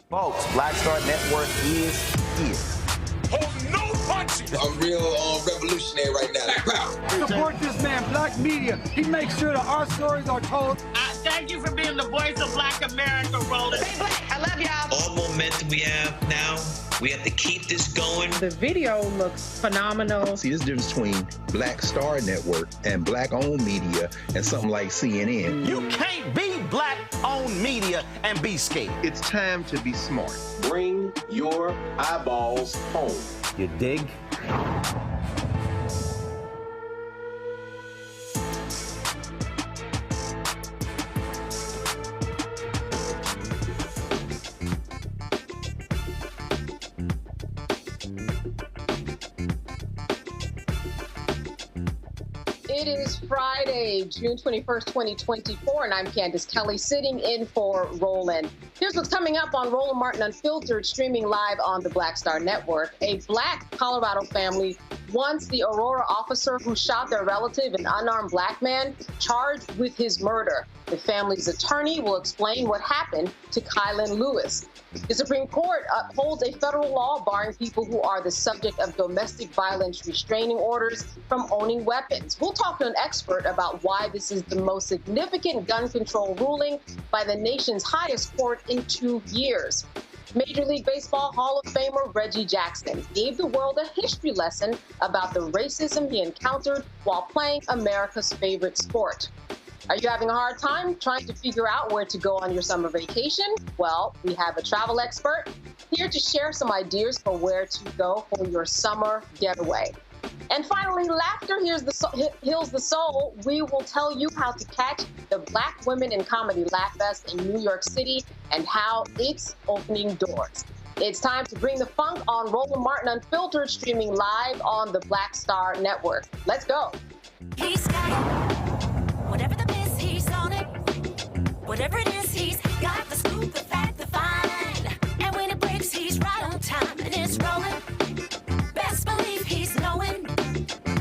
Folks, Black Star Network is here. Hold no punches! I'm real revolutionary right now. Support this man, Black Media. He makes sure that our stories are told. Thank you for being the voice of Black America, Roland. Stay black. I love y'all. All momentum we have now, we have to keep this going. The video looks phenomenal. See, this difference between Black Star Network and Black-owned media and something like CNN. You can't be Black-owned media and be scared. It's time to be smart. Bring your eyeballs home. You dig? It is Friday, June 21st, 2024, and I'm Candace Kelly sitting in for Roland. Here's what's coming up on Roland Martin Unfiltered, streaming live on the Black Star Network. A Black Colorado family wants the Aurora officer who shot their relative, an unarmed Black man, charged with his murder. The family's attorney will explain what happened to Kye-Lynn Lewis. The Supreme Court upholds a federal law barring people who are the subject of domestic violence restraining orders from owning weapons. We'll talk to an expert about why this is the most significant gun control ruling by the nation's highest court in 2 years. Major League Baseball Hall of Famer Reggie Jackson gave the world a history lesson about the racism he encountered while playing America's favorite sport. Are you having a hard time trying to figure out where to go on your summer vacation? Well, we have a travel expert here to share some ideas for where to go for your summer getaway. And finally, laughter heals the soul. We will tell you how to catch the Black Women in Comedy Laugh Fest in New York City and how it's opening doors. It's time to bring the funk on Roland Martin Unfiltered, streaming live on the Black Star Network. Let's go. He's got it. Whatever the miss, he's on it. Whatever it is, he's got the scoop, the fact, the find. And when it breaks, he's right on time and it's rolling. Best believe he's knowing.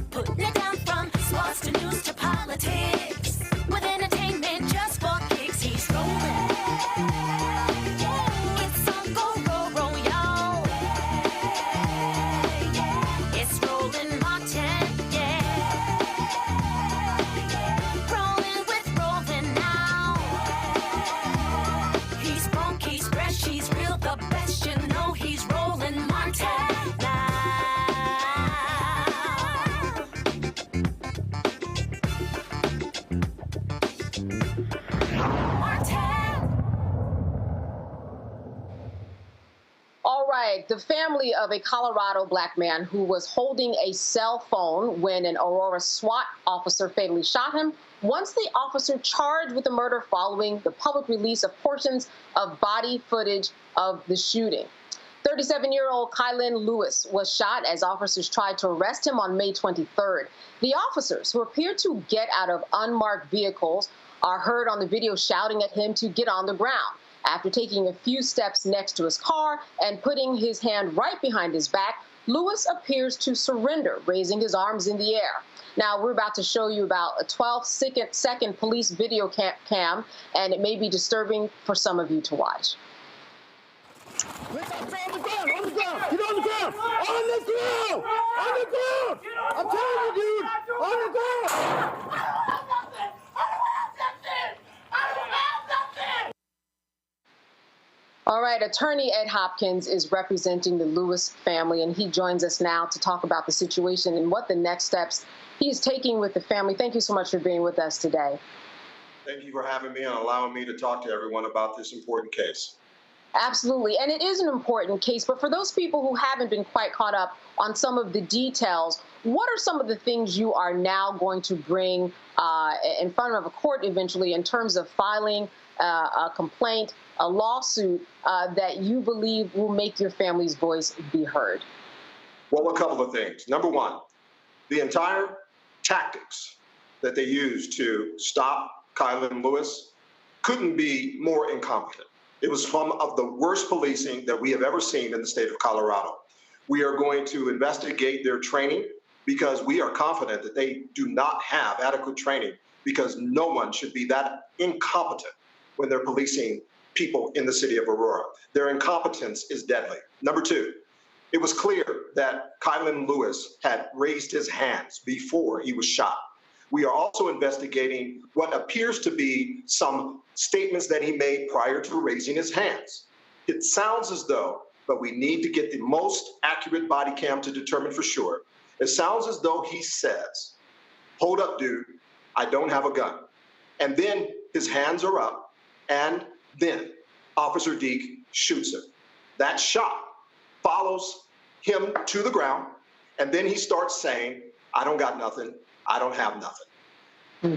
Putting it down from sports to news to politics. With entertainment just for kicks, he's rolling. It's on go, roll, y'all. It's Roland Martin, Rolling with Roland now. He's funky, he's fresh, he's real, the best, you know he's Roland Martin now. All right, the family of a Colorado Black man who was holding a cell phone when an Aurora SWAT officer fatally shot him wants the officer charged with the murder following the public release of portions of body footage of the shooting. 37-year-old Kye-Lynn Lewis was shot as officers tried to arrest him on May 23rd. The officers, who appeared to get out of unmarked vehicles, are heard on the video shouting at him to get on the ground. After taking a few steps next to his car and putting his hand right behind his back, Lewis appears to surrender, raising his arms in the air. Now, we're about to show you about a 12-second police video cam, and it may be disturbing for some of you to watch. On the ground! On the ground! Get on the ground! On the ground! On the ground! I'm telling you, dude! On the ground! All right, attorney Ed Hopkins is representing the Lewis family, and he joins us now to talk about the situation and what the next steps he is taking with the family. Thank you so much for being with us today. Thank you for having me and allowing me to talk to everyone about this important case. Absolutely, and it is an important case, but for those people who haven't been quite caught up on some of the details, what are some of the things you are now going to bring in front of a court eventually in terms of filing a complaint, a lawsuit that you believe will make your family's voice be heard? Well, a couple of things. Number one, the entire tactics that they used to stop Kye-Lynn Lewis couldn't be more incompetent. It was some of the worst policing that we have ever seen in the state of Colorado. We are going to investigate their training because we are confident that they do not have adequate training, because no one should be that incompetent when they're policing people in the city of Aurora. Their incompetence is deadly. Number two, it was clear that Kye-Lynn Lewis had raised his hands before he was shot. We are also investigating what appears to be some statements that he made prior to raising his hands. It sounds as though, but we need to get the most accurate body cam to determine for sure. It sounds as though he says, "Hold up, dude, I don't have a gun." And then his hands are up, and then Officer Deke shoots him. That shot follows him to the ground, and then he starts saying, "I don't got nothing, I don't have nothing."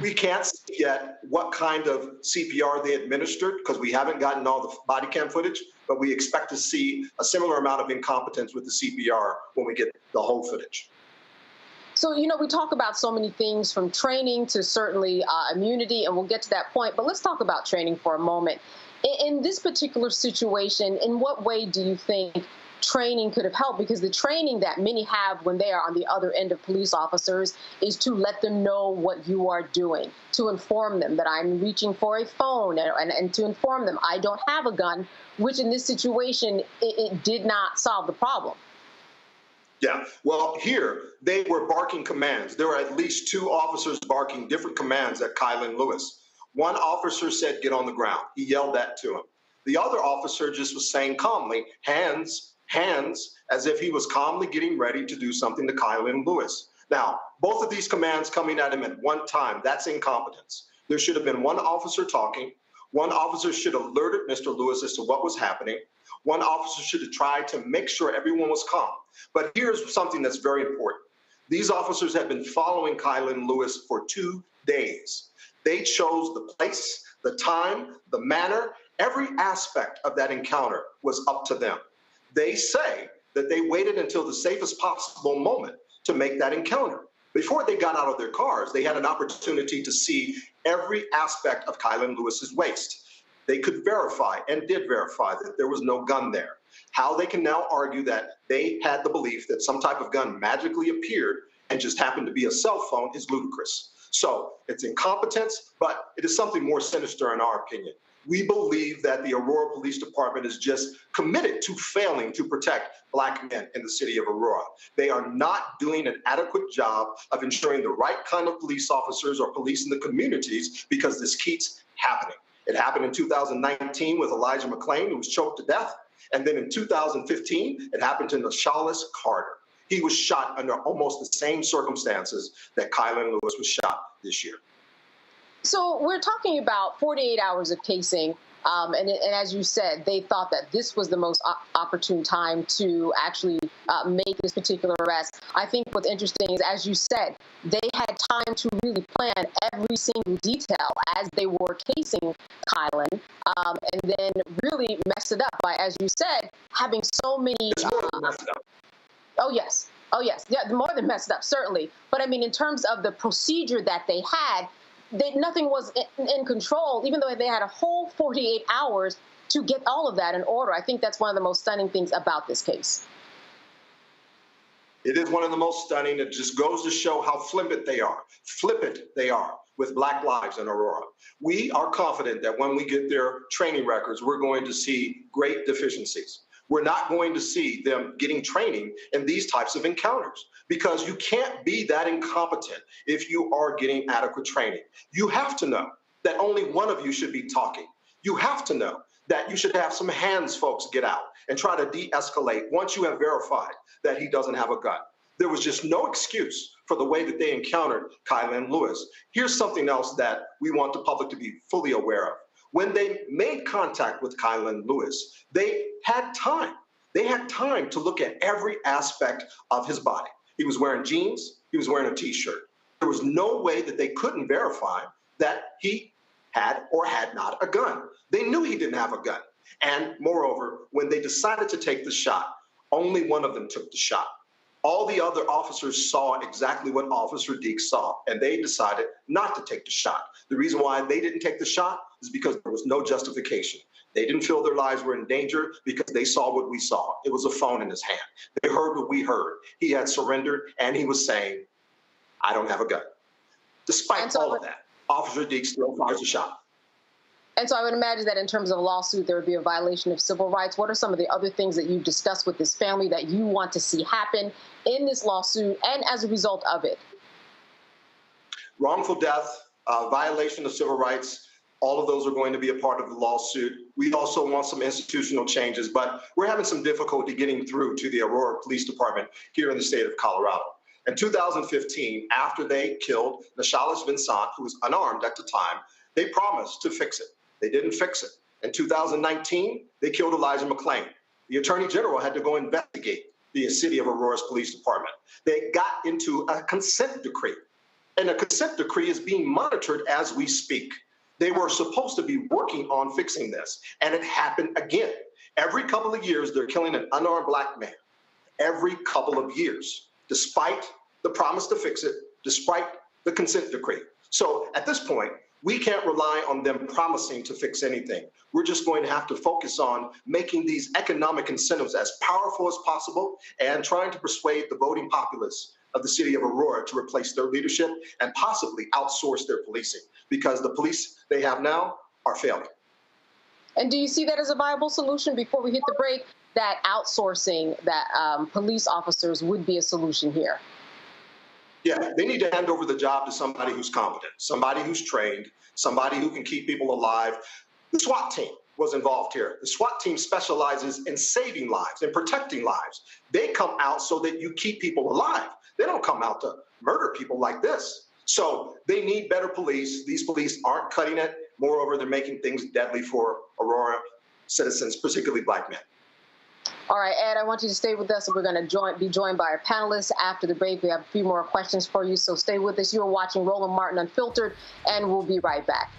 We can't see yet what kind of CPR they administered because we haven't gotten all the body cam footage, but we expect to see a similar amount of incompetence with the CPR when we get the whole footage. So, we talk about so many things from training to certainly immunity, and we'll get to that point. But let's talk about training for a moment. In this particular situation, in what way do you think training could have helped? Because the training that many have when they are on the other end of police officers is to let them know what you are doing, to inform them that I'm reaching for a phone, and to inform them I don't have a gun, which in this situation, it did not solve the problem. Yeah, well, here they were barking commands. There were at least 2 officers barking different commands at Kye-Lynn Lewis. One officer said, get on the ground. He yelled that to him. The other officer just was saying calmly, hands, hands, as if he was calmly getting ready to do something to Kye-Lynn Lewis. Now, both of these commands coming at him at one time, that's incompetence. There should have been one officer talking. One officer should have alerted Mr. Lewis as to what was happening. One officer should have tried to make sure everyone was calm. But here's something that's very important. These officers have been following Kye-Lynn Lewis for 2 days. They chose the place, the time, the manner. Every aspect of that encounter was up to them. They say that they waited until the safest possible moment to make that encounter. Before they got out of their cars, they had an opportunity to see every aspect of Kye-Lynn Lewis's waist. They could verify and did verify that there was no gun there. How they can now argue that they had the belief that some type of gun magically appeared and just happened to be a cell phone is ludicrous. So it's incompetence, but it is something more sinister in our opinion. We believe that the Aurora Police Department is just committed to failing to protect Black men in the city of Aurora. They are not doing an adequate job of ensuring the right kind of police officers or police in the communities, because this keeps happening. It happened in 2019 with Elijah McClain, who was choked to death. And then in 2015, it happened to Nashalis Carter. He was shot under almost the same circumstances that Kye-Lynn Lewis was shot this year. So we're talking about 48 hours of casing. And as you said, they thought that this was the most opportune time to actually make this particular arrest. I think what's interesting is, as you said, they had time to really plan every single detail as they were casing Kye-Lynn, and then really mess it up by, as you said, having so many. Oh, yes. Oh, yes. Yeah, more than messed up, certainly. But I mean, in terms of the procedure that they had, nothing was in control, even though they had a whole 48 hours to get all of that in order. I think that's one of the most stunning things about this case. It is one of the most stunning. It just goes to show how flippant they are with Black lives in Aurora. We are confident that when we get their training records, we're going to see great deficiencies. We're not going to see them getting training in these types of encounters, because you can't be that incompetent if you are getting adequate training. You have to know that only one of you should be talking. You have to know that you should have some hands folks get out and try to de-escalate once you have verified that he doesn't have a gun. There was just no excuse for the way that they encountered Kye-Lynn Lewis. Here's something else that we want the public to be fully aware of. When they made contact with Kye-Lynn Lewis, they had time. They had time to look at every aspect of his body. He was wearing jeans. He was wearing a T-shirt. There was no way that they couldn't verify that he had or had not a gun. They knew he didn't have a gun. And moreover, when they decided to take the shot, only one of them took the shot. All the other officers saw exactly what Officer Deeks saw, and they decided not to take the shot. The reason why they didn't take the shot is because there was no justification. They didn't feel their lives were in danger because they saw what we saw. It was a phone in his hand. They heard what we heard. He had surrendered, and he was saying, I don't have a gun. Despite all of that, Officer Deeks still fires a shot. And so I would imagine that in terms of a lawsuit, there would be a violation of civil rights. What are some of the other things that you've discussed with this family that you want to see happen in this lawsuit and as a result of it? Wrongful death, violation of civil rights, all of those are going to be a part of the lawsuit. We also want some institutional changes, but we're having some difficulty getting through to the Aurora Police Department here in the state of Colorado. In 2015, after they killed Nashalis Vincent, who was unarmed at the time, they promised to fix it. They didn't fix it. In 2019, they killed Elijah McClain. The Attorney General had to go investigate the city of Aurora's police department. They got into a consent decree, and a consent decree is being monitored as we speak. They were supposed to be working on fixing this, and it happened again. Every couple of years, they're killing an unarmed Black man. Every couple of years, despite the promise to fix it despite the consent decree. So at this point, we can't rely on them promising to fix anything. We're just going to have to focus on making these economic incentives as powerful as possible and trying to persuade the voting populace of the city of Aurora to replace their leadership and possibly outsource their policing, because the police they have now are failing. And do you see that as a viable solution? Before we hit the break, that outsourcing that police officers would be a solution here? Yeah, they need to hand over the job to somebody who's competent, somebody who's trained, somebody who can keep people alive. The SWAT team was involved here. The SWAT team specializes in saving lives and protecting lives. They come out so that you keep people alive. They don't come out to murder people like this. So they need better police. These police aren't cutting it. Moreover, they're making things deadly for Aurora citizens, particularly Black men. All right, Ed, I want you to stay with us. We're going to be joined by our panelists after the break. We have a few more questions for you, so stay with us. You are watching Roland Martin Unfiltered, and we'll be right back.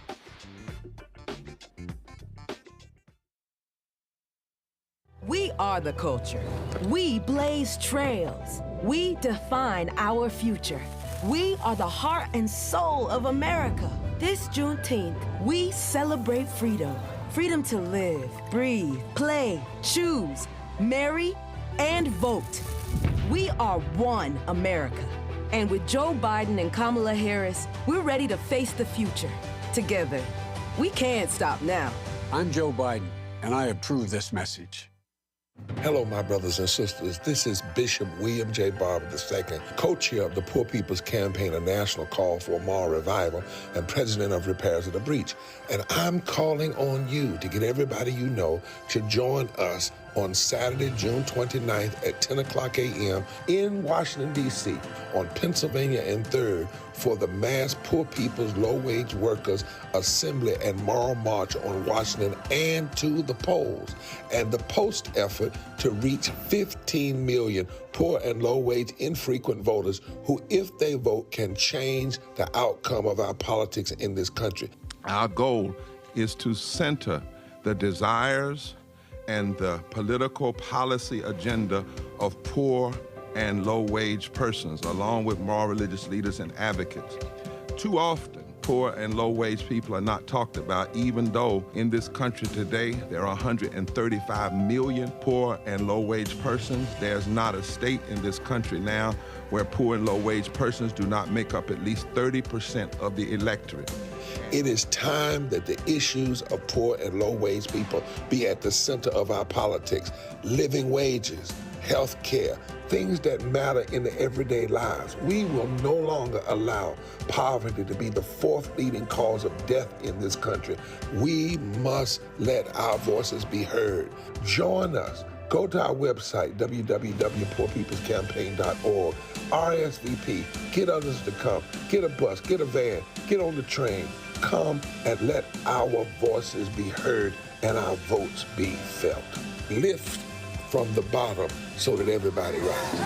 We are the culture. We blaze trails. We define our future. We are the heart and soul of America. This Juneteenth, we celebrate freedom. Freedom to live, breathe, play, choose, marry, and vote. We are one America. And with Joe Biden and Kamala Harris, we're ready to face the future together. We can't stop now. I'm Joe Biden, and I approve this message. Hello, my brothers and sisters. This is Bishop William J. Barber II, co-chair of the Poor People's Campaign, a national call for a moral revival, and president of Repairs of the Breach. And I'm calling on you to get everybody you know to join us on Saturday, June 29th at 10 o'clock a.m. in Washington, D.C. on Pennsylvania and 3rd for the mass Poor People's Low-Wage Workers Assembly and Moral March on Washington and to the polls, and the post effort to reach 15 million poor and low-wage infrequent voters who, if they vote, can change the outcome of our politics in this country. Our goal is to center the desires and the political policy agenda of poor and low-wage persons, along with moral religious leaders and advocates. Too often, poor and low-wage people are not talked about, even though in this country today, there are 135 million poor and low-wage persons. There's not a state in this country now where poor and low-wage persons do not make up at least 30% of the electorate. It is time that the issues of poor and low-wage people be at the center of our politics. Living wages, health care, things that matter in the everyday lives. We will no longer allow poverty to be the fourth leading cause of death in this country. We must let our voices be heard. Join us. Go to our website, www.poorpeoplescampaign.org. RSVP. Get others to come. Get a bus. Get a van. Get on the train. Come and let our voices be heard and our votes be felt. Lift from the bottom so that everybody rises.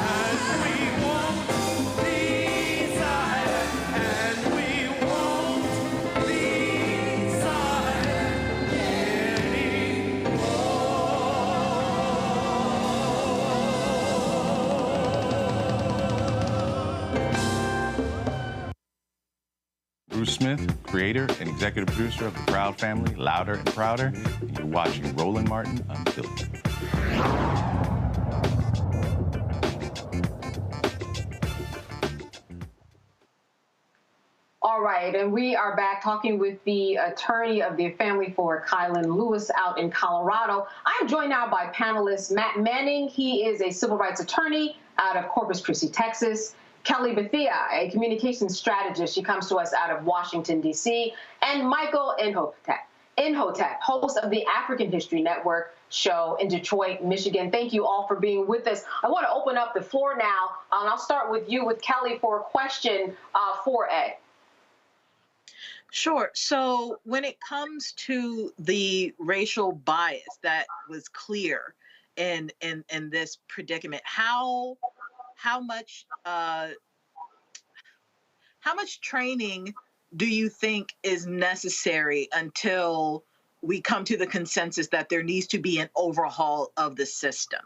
Bruce Smith, creator and executive producer of The Proud Family, Louder and Prouder, and you're watching Roland Martin Unfiltered. All right, and we are back talking with the attorney of the family for Kye-Lynn Lewis out in Colorado. I am joined now by panelist Matt Manning. He is a civil rights attorney out of Corpus Christi, Texas. Kelly Bethia, a communications strategist. She comes to us out of Washington, D.C. And Michael Inhotep, host of the African History Network show in Detroit, Michigan. Thank you all for being with us. I want to open up the floor now, and I'll start with you, with Kelly, for a question for Ed. Sure. So when it comes to the racial bias that was clear in this predicament, how much training do you think is necessary until we come to the consensus that there needs to be an overhaul of the system?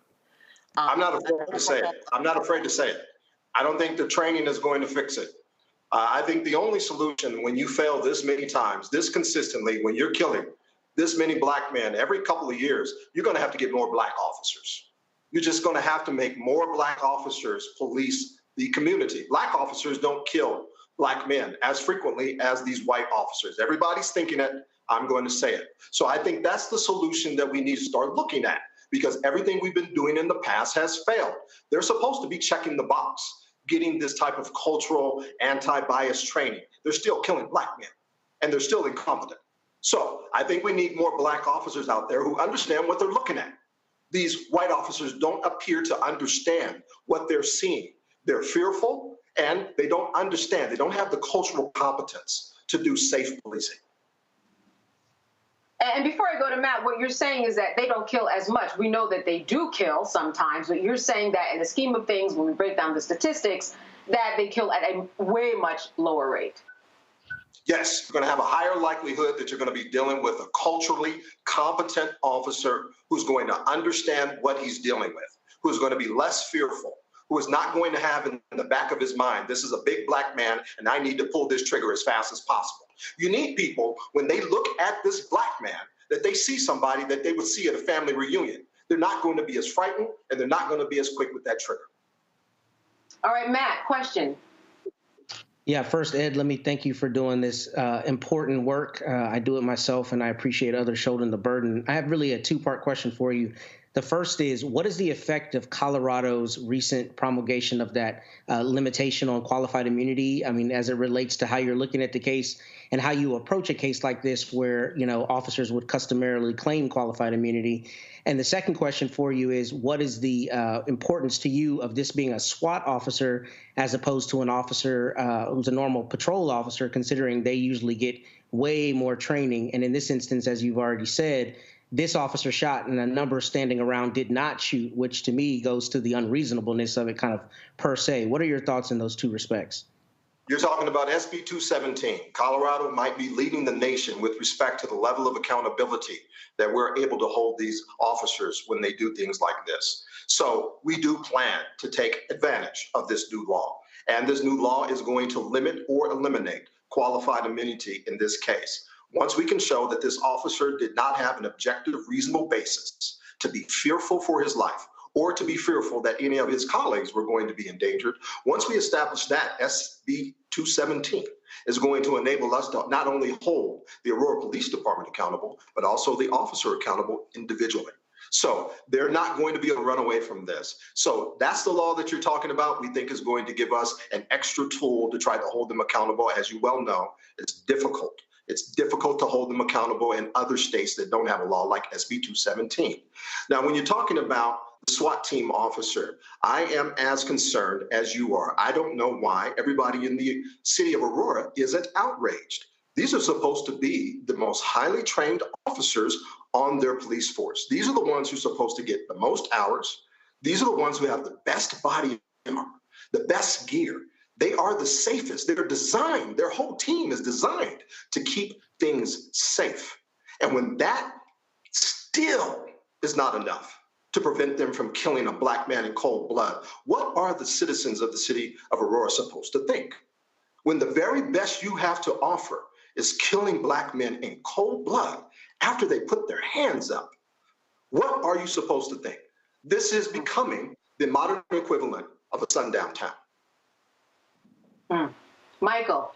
I'm not afraid to say it. I'm not afraid to say it. I don't think the training is going to fix it. I think the only solution when you fail this many times, this consistently, when you're killing this many black men every couple of years, you're going to have to get more black officers. You're just going to have to make more black officers police the community. Black officers don't kill black men as frequently as these white officers. Everybody's thinking it. I'm going to say it. So I think that's the solution that we need to start looking at, because everything we've been doing in the past has failed. They're supposed to be checking the box, getting this type of cultural anti-bias training. They're still killing black men, and they're still incompetent. So I think we need more black officers out there who understand what they're looking at. These white officers don't appear to understand what they're seeing. They're fearful, and they don't understand. They don't have the cultural competence to do safe policing. And before I go to Matt, what you're saying is that they don't kill as much. We know that they do kill sometimes, but you're saying that in the scheme of things, when we break down the statistics, that they kill at a way much lower rate. Yes, you're going to have a higher likelihood that you're going to be dealing with a culturally competent officer who's going to understand what he's dealing with, who's going to be less fearful, who is not going to have in the back of his mind, this is a big black man and I need to pull this trigger as fast as possible. You need people, when they look at this black man, that they see somebody that they would see at a family reunion. They're not going to be as frightened, and they're not going to be as quick with that trigger. All right, Matt, question. Yeah, first, Ed, let me thank you for doing this important work. I do it myself, and I appreciate others shouldering the burden. I have really a two-part question for you. The first is, what is the effect of Colorado's recent promulgation of that limitation on qualified immunity? I mean, as it relates to how you're looking at the case and how you approach a case like this where, you know, officers would customarily claim qualified immunity. And the second question for you is, what is the importance to you of this being a SWAT officer as opposed to an officer who's a normal patrol officer, considering they usually get way more training? And in this instance, as you've already said, this officer shot and a number standing around did not shoot, which to me goes to the unreasonableness of it kind of per se. What are your thoughts in those two respects? You're talking about SB 217. Colorado might be leading the nation with respect to the level of accountability that we're able to hold these officers when they do things like this. So we do plan to take advantage of this new law. And this new law is going to limit or eliminate qualified immunity in this case. Once we can show that this officer did not have an objective, reasonable basis to be fearful for his life or to be fearful that any of his colleagues were going to be endangered, once we establish that, SB 217 is going to enable us to not only hold the Aurora Police Department accountable, but also the officer accountable individually. So they're not going to be able to run away from this. So that's the law that you're talking about. We think is going to give us an extra tool to try to hold them accountable. As you well know, it's difficult. It's difficult to hold them accountable in other states that don't have a law like SB 217. Now, when you're talking about the SWAT team officer, I am as concerned as you are. I don't know why everybody in the city of Aurora isn't outraged. These are supposed to be the most highly trained officers on their police force. These are the ones who are supposed to get the most hours. These are the ones who have the best body armor, the best gear. They are the safest. They're designed, their whole team is designed to keep things safe. And when that still is not enough to prevent them from killing a black man in cold blood, what are the citizens of the city of Aurora supposed to think? When the very best you have to offer is killing black men in cold blood after they put their hands up, what are you supposed to think? This is becoming the modern equivalent of a sundown town. Michael.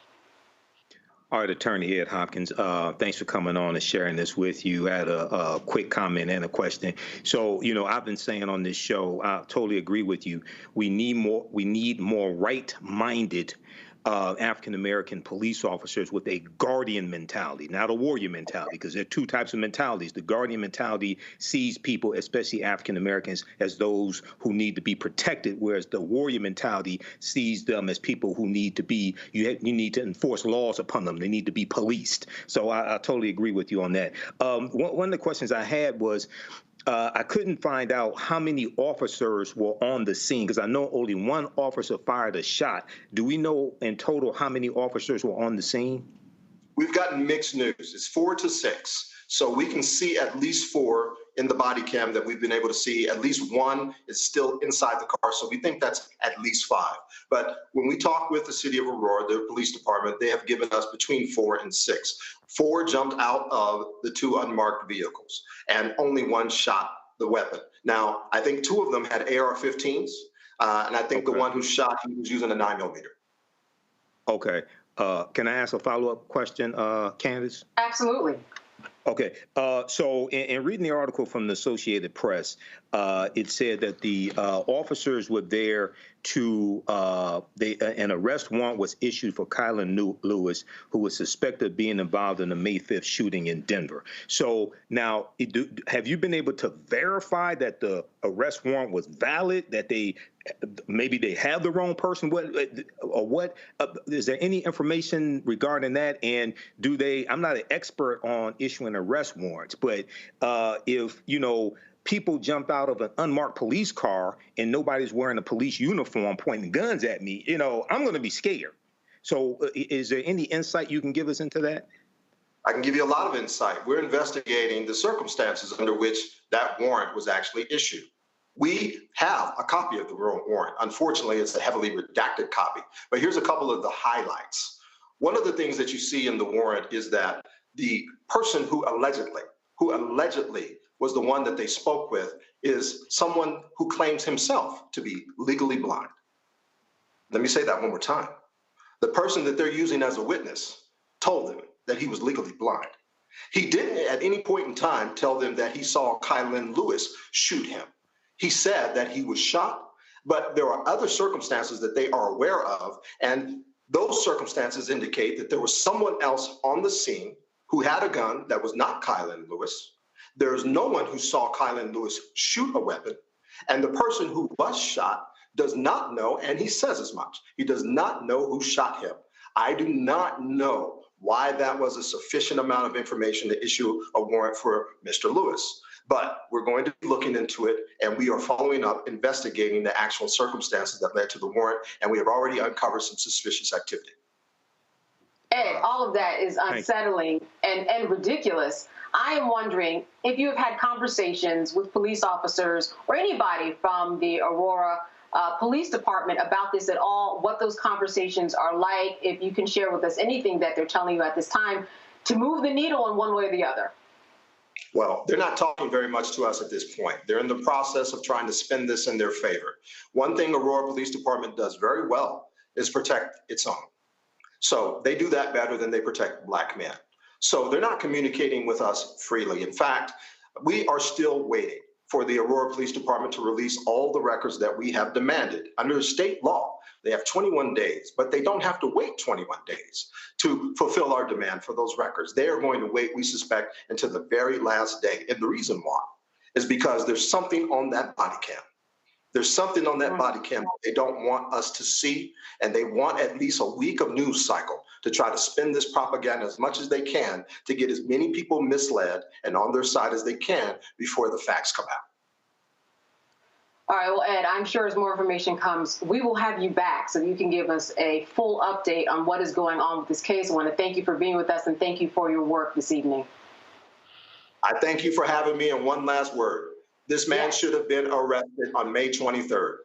All right, Attorney Ed Hopkins, thanks for coming on and sharing this with you. I had a quick comment and a question. So, you know, I've been saying on this show, I totally agree with you. We need more right-minded African-American police officers with a guardian mentality, not a warrior mentality, because there are two types of mentalities. The guardian mentality sees people, especially African-Americans, as those who need to be protected, whereas the warrior mentality sees them as people who need to be, you need to enforce laws upon them. They need to be policed. So I totally agree with you on that. One of the questions I had was, I couldn't find out how many officers were on the scene, because I know only one officer fired a shot. Do we know in total how many officers were on the scene? We've gotten mixed news. It's 4 to 6. So we can see at least 4 in the body cam that we've been able to see. At least one is still inside the car, so we think that's at least 5. But when we talk with the city of Aurora, their police department, they have given us between 4 and 6. 4 jumped out of the 2 unmarked vehicles, and only 1 shot the weapon. Now, I think 2 of them had AR-15s, and I think the one who shot, he was using a 9mm. Okay. Can I ask a follow-up question, Candace? Absolutely. Okay, so in reading the article from the Associated Press, it said that the officers were there to, an arrest warrant was issued for Kye-Lynn Lewis, who was suspected of being involved in the May 5th shooting in Denver. So now, have you been able to verify that the arrest warrant was valid, that maybe they have the wrong person? What is there any information regarding that? And I'm not an expert on issuing arrest warrants, but if, people jump out of an unmarked police car and nobody's wearing a police uniform pointing guns at me, I'm going to be scared. So is there any insight you can give us into that? I can give you a lot of insight. We're investigating the circumstances under which that warrant was actually issued. We have a copy of the warrant. Unfortunately, it's a heavily redacted copy. But here's a couple of the highlights. One of the things that you see in the warrant is that the person who allegedly was the one that they spoke with is someone who claims himself to be legally blind. Let me say that one more time. The person that they're using as a witness told them that he was legally blind. He didn't at any point in time tell them that he saw Kye-Lynn Lewis shoot him. He said that he was shot, but there are other circumstances that they are aware of, and those circumstances indicate that there was someone else on the scene who had a gun that was not Kye-Lynn Lewis. There's no one who saw Kye-Lynn Lewis shoot a weapon, and the person who was shot does not know, and he says as much. He does not know who shot him. I do not know why that was a sufficient amount of information to issue a warrant for Mr. Lewis, but we're going to be looking into it, and we are following up, investigating the actual circumstances that led to the warrant, and we have already uncovered some suspicious activity. Ed, all of that is unsettling and ridiculous. I am wondering if you have had conversations with police officers or anybody from the Aurora Police Department about this at all, what those conversations are like, if you can share with us anything that they're telling you at this time to move the needle in one way or the other. Well, they're not talking very much to us at this point. They're in the process of trying to spin this in their favor. One thing Aurora Police Department does very well is protect its own. So they do that better than they protect Black men. So they're not communicating with us freely. In fact, we are still waiting for the Aurora Police Department to release all the records that we have demanded. Under state law, they have 21 days, but they don't have to wait 21 days to fulfill our demand for those records. They are going to wait, we suspect, until the very last day. And the reason why is because there's something on that body cam. There's something on that body cam they don't want us to see, and they want at least a week of news cycle to try to spin this propaganda as much as they can to get as many people misled and on their side as they can before the facts come out. All right, well, Ed, I'm sure as more information comes, we will have you back so you can give us a full update on what is going on with this case. I want to thank you for being with us and thank you for your work this evening. I thank you for having me, and one last word. This man should have been arrested on May 23rd.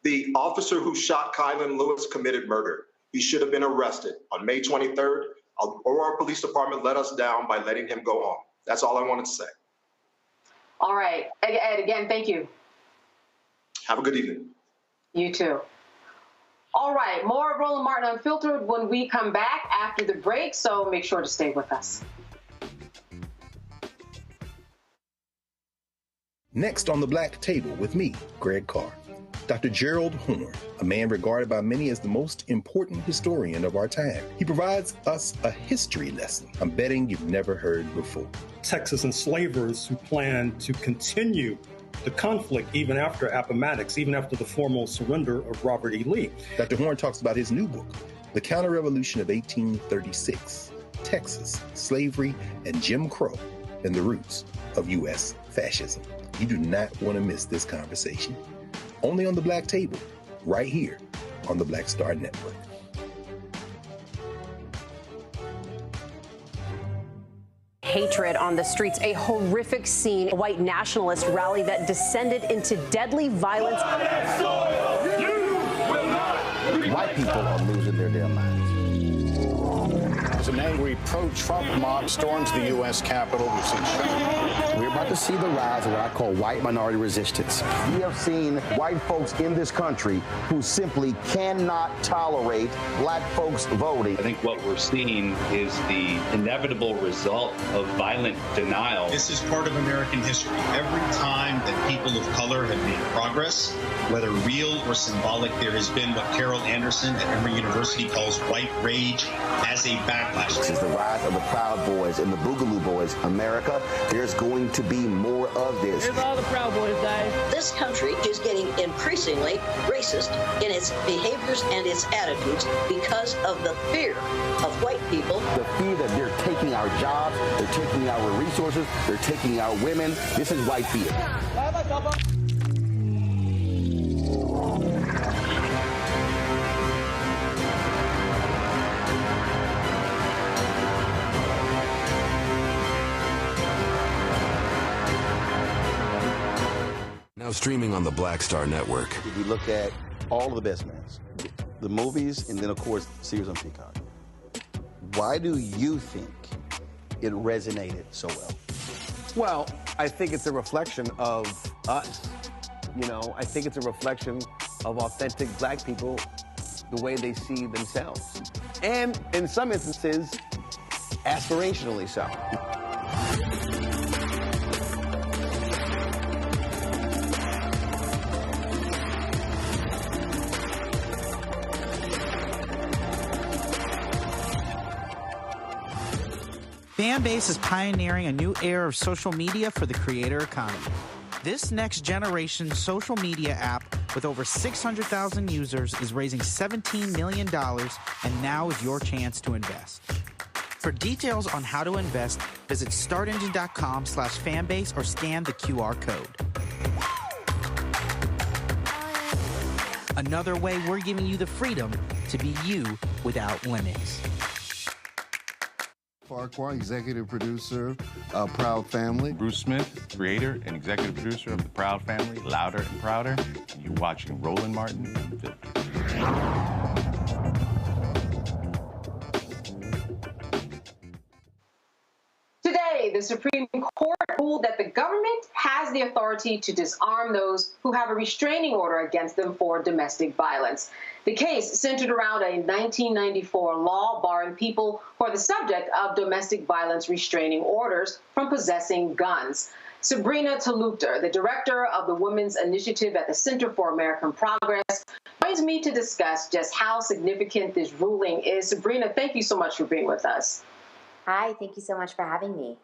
The officer who shot Kye-Lynn Lewis committed murder. He should have been arrested on May 23rd. Aurora Police Department let us down by letting him go home. That's all I wanted to say. All right. Ed, again, thank you. Have a good evening. You too. All right. More of Roland Martin Unfiltered when we come back after the break, so make sure to stay with us. Next on the Black Table with me, Greg Carr. Dr. Gerald Horne, a man regarded by many as the most important historian of our time. He provides us a history lesson I'm betting you've never heard before. Texas enslavers who planned to continue the conflict even after Appomattox, even after the formal surrender of Robert E. Lee. Dr. Horne talks about his new book, The Counter-Revolution of 1836, Texas, Slavery, and Jim Crow, and the Roots of U.S. Fascism. You do not want to miss this conversation. Only on the Black Table, right here on the Black Star Network. Hatred on the streets, a horrific scene, a white nationalist rally that descended into deadly violence. White people are losing their damn minds. As an angry pro-Trump mob storms the U.S. Capitol, we've seen shooting. We're about to see the rise of what I call white minority resistance. We have seen white folks in this country who simply cannot tolerate black folks voting. I think what we're seeing is the inevitable result of violent denial. This is part of American history. Every time that people of color have made progress, whether real or symbolic, there has been what Carol Anderson at Emory University calls white rage as a backlash. This is the rise of the Proud Boys and the Boogaloo Boys. America, there's going to be more of this. Here's all the Proud Boys, guys. This country is getting increasingly racist in its behaviors and its attitudes because of the fear of white people. The fear that they're taking our jobs, they're taking our resources, they're taking our women. This is white fear. Now streaming on the Black Star Network. If we look at all of the best mans, the movies, and then, of course, series on Peacock, why do you think it resonated so well? Well, I think it's a reflection of us. You know, I think it's a reflection of authentic black people, the way they see themselves. And in some instances, aspirationally so. Fanbase is pioneering a new era of social media for the creator economy. This next generation social media app with over 600,000 users is raising $17 million, and now is your chance to invest. For details on how to invest, visit startengine.com/fanbase or scan the QR code. Another way we're giving you the freedom to be you without limits. Farquhar, executive producer of Proud Family. Bruce Smith, creator and executive producer of The Proud Family, Louder and Prouder. And you're watching Roland Martin Unfiltered. Today, the Supreme Court ruled that the government has the authority to disarm those who have a restraining order against them for domestic violence. The case centered around a 1994 law barring people who are the subject of domestic violence restraining orders from possessing guns. Sabrina Talukder, the director of the Women's Initiative at the Center for American Progress, joins me to discuss just how significant this ruling is. Sabrina, thank you so much for being with us. Hi, thank you so much for having me.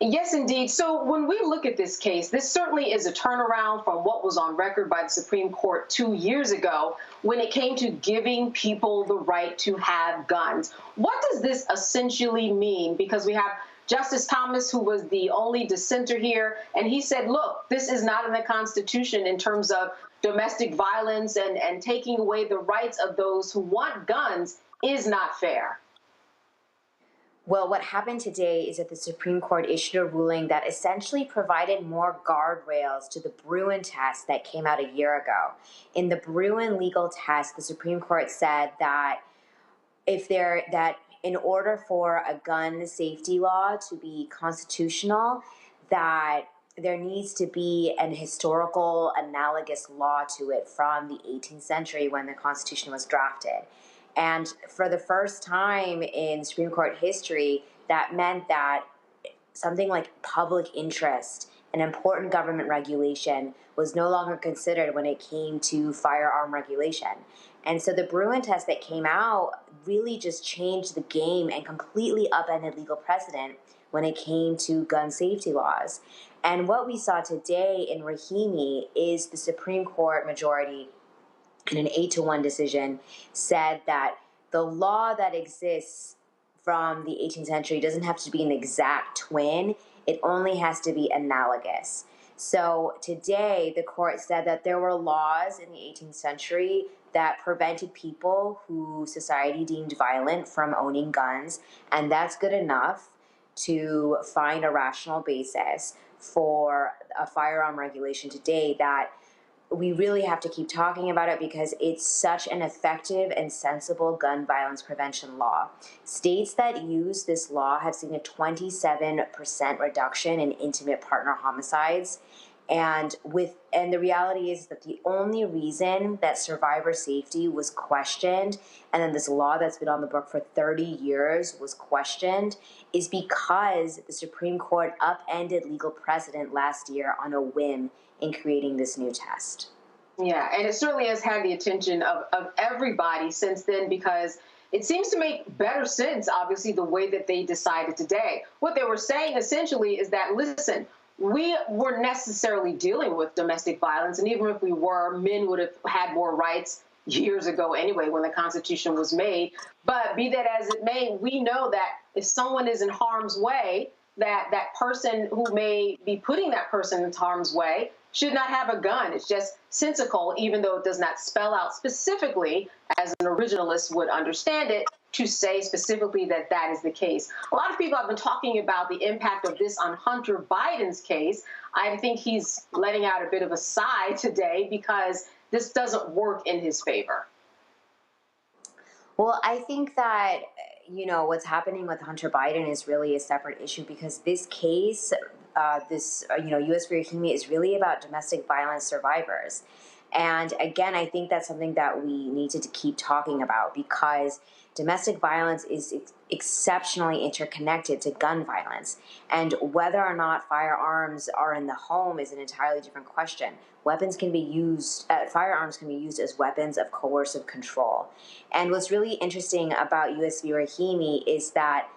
Yes, indeed. So when we look at this case, this certainly is a turnaround from what was on record by the Supreme Court 2 years ago when it came to giving people the right to have guns. What does this essentially mean? Because we have Justice Thomas, who was the only dissenter here, and he said, look, this is not in the Constitution in terms of domestic violence, and taking away the rights of those who want guns is not fair. Well, what happened today is that the Supreme Court issued a ruling that essentially provided more guardrails to the Bruin test that came out a year ago. In the Bruin legal test, the Supreme Court said that in order for a gun safety law to be constitutional, that there needs to be an historical analogous law to it from the 18th century when the Constitution was drafted. And for the first time in Supreme Court history, that meant that something like public interest, an important government regulation, was no longer considered when it came to firearm regulation. And so the Bruin test that came out really just changed the game and completely upended legal precedent when it came to gun safety laws. And what we saw today in Rahimi is the Supreme Court majority in an 8-1 decision said that the law that exists from the 18th century doesn't have to be an exact twin. It only has to be analogous. So today, the court said that there were laws in the 18th century that prevented people who society deemed violent from owning guns, and that's good enough. to find a rational basis for a firearm regulation today that we really have to keep talking about it because it's such an effective and sensible gun violence prevention law. States that use this law have seen a 27% reduction in intimate partner homicides. And the reality is that the only reason that survivor safety was questioned, and then this law that's been on the book for 30 years was questioned, is because the Supreme Court upended legal precedent last year on a whim in creating this new test. Yeah, and it certainly has had the attention of everybody since then because it seems to make better sense, obviously, the way that they decided today. What they were saying essentially is that, listen, we weren't necessarily dealing with domestic violence, and even if we were, men would have had more rights years ago anyway when the Constitution was made. But be that as it may, we know that if someone is in harm's way, that person who may be putting that person in harm's way should not have a gun. It's just sensical, even though it does not spell out specifically, as an originalist would understand it, to say specifically that that is the case. A lot of people have been talking about the impact of this on Hunter Biden's case. I think he's letting out a bit of a sigh today because this doesn't work in his favor. Well, I think that, what's happening with Hunter Biden is really a separate issue because this case, U.S. v. Rahimi is really about domestic violence survivors. And again, I think that's something that we need to keep talking about because domestic violence is exceptionally interconnected to gun violence. And whether or not firearms are in the home is an entirely different question. Firearms can be used as weapons of coercive control. And what's really interesting about U.S. v. Rahimi is that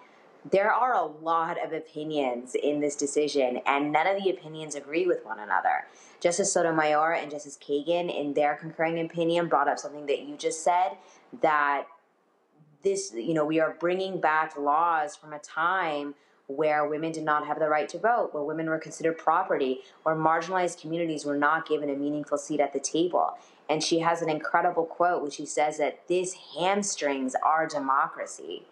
there are a lot of opinions in this decision, and none of the opinions agree with one another. Justice Sotomayor and Justice Kagan, in their concurring opinion, brought up something that you just said, that we are bringing back laws from a time where women did not have the right to vote, where women were considered property, where marginalized communities were not given a meaningful seat at the table. And she has an incredible quote, which she says that this hamstrings our democracy.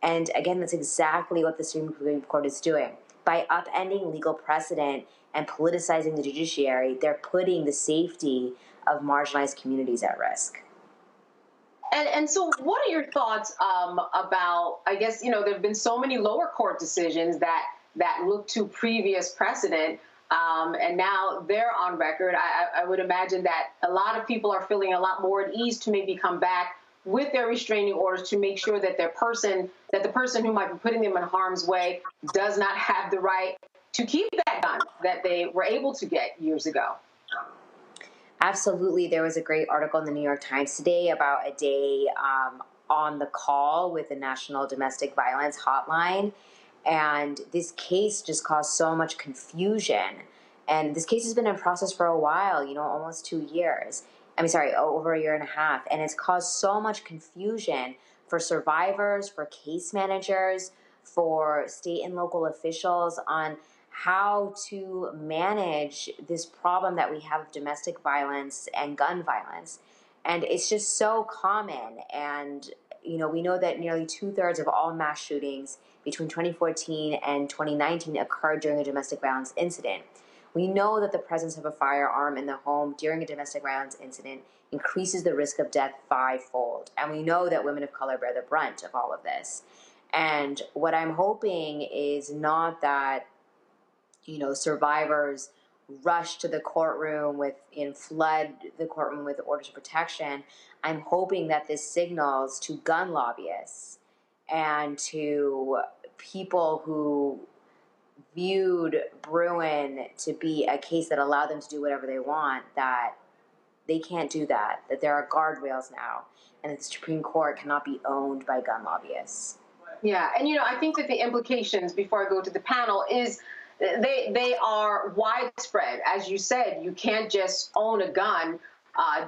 And again, that's exactly what the Supreme Court is doing. By upending legal precedent and politicizing the judiciary, they're putting the safety of marginalized communities at risk. And so what are your thoughts about, I guess, there have been so many lower court decisions that look to previous precedent, and now they're on record. I would imagine that a lot of people are feeling a lot more at ease to maybe come back with their restraining orders to make sure that the person who might be putting them in harm's way does not have the right to keep that gun that they were able to get years ago. Absolutely. There was a great article in the New York Times today about a day on the call with the National Domestic Violence Hotline. And this case just caused so much confusion. And this case has been in process for a while, almost 2 years. Over a year and a half. And it's caused so much confusion for survivors, for case managers, for state and local officials on how to manage this problem that we have of domestic violence and gun violence. And it's just so common. And, we know that nearly 2/3 of all mass shootings between 2014 and 2019 occurred during a domestic violence incident. We know that the presence of a firearm in the home during a domestic violence incident increases the risk of death 5-fold. And we know that women of color bear the brunt of all of this. And what I'm hoping is not that, survivors rush to the courtroom flood the courtroom with orders of protection. I'm hoping that this signals to gun lobbyists and to people who viewed Bruin to be a case that allowed them to do whatever they want, that they can't do that there are guardrails now, and that the Supreme Court cannot be owned by gun lobbyists. Yeah, and I think that the implications, before I go to the panel, is they are widespread. As you said, you can't just own a gun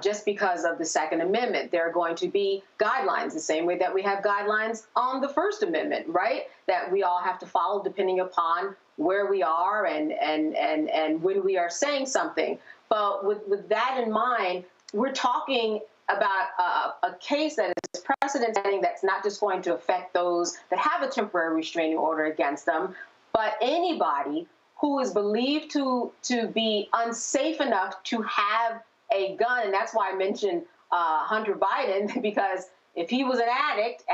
just because of the Second Amendment. There are going to be guidelines, the same way that we have guidelines on the First Amendment, right? That we all have to follow depending upon where we are and when we are saying something. But with that in mind, we're talking about a case that is precedent-setting, that's not just going to affect those that have a temporary restraining order against them, but anybody who is believed to be unsafe enough to have a gun. And that's why I mentioned Hunter Biden, because if he was an addict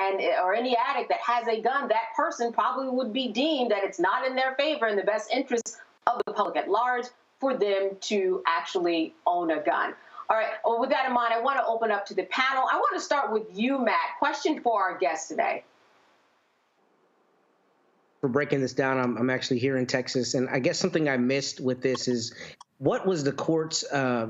or any addict that has a gun, that person probably would be deemed that it's not in their favor, in the best interest of the public at large, for them to actually own a gun. All right, well, with that in mind, I want to open up to the panel. I want to start with you, Matt. Question for our guest today. For breaking this down, I'm actually here in Texas, and I guess something I missed with this is, what was the court's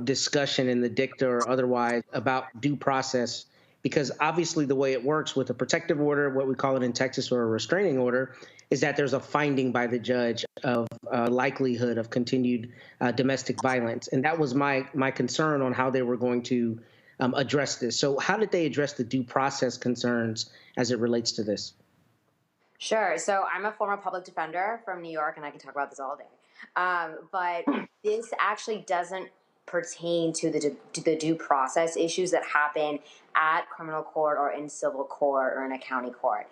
discussion in the dicta or otherwise about due process? Because obviously the way it works with a protective order, what we call it in Texas, or a restraining order, is that there's a finding by the judge of likelihood of continued domestic violence. And that was my concern on how they were going to address this. So how did they address the due process concerns as it relates to this? Sure. So I'm a former public defender from New York, and I can talk about this all day. But this actually doesn't pertain to the due process issues that happen at criminal court or in civil court or in a county court.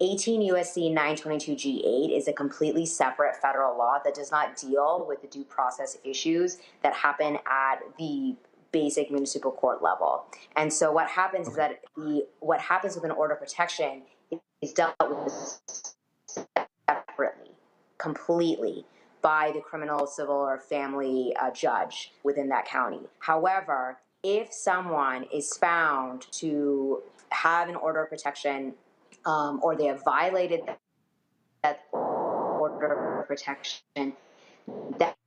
18 U.S.C. 922 G8 is a completely separate federal law that does not deal with the due process issues that happen at the basic municipal court level. And so what happens is that what happens with an order of protection is dealt with separately, completely, by the criminal, civil, or family judge within that county. However, if someone is found to have an order of protection or they have violated that order of protection, that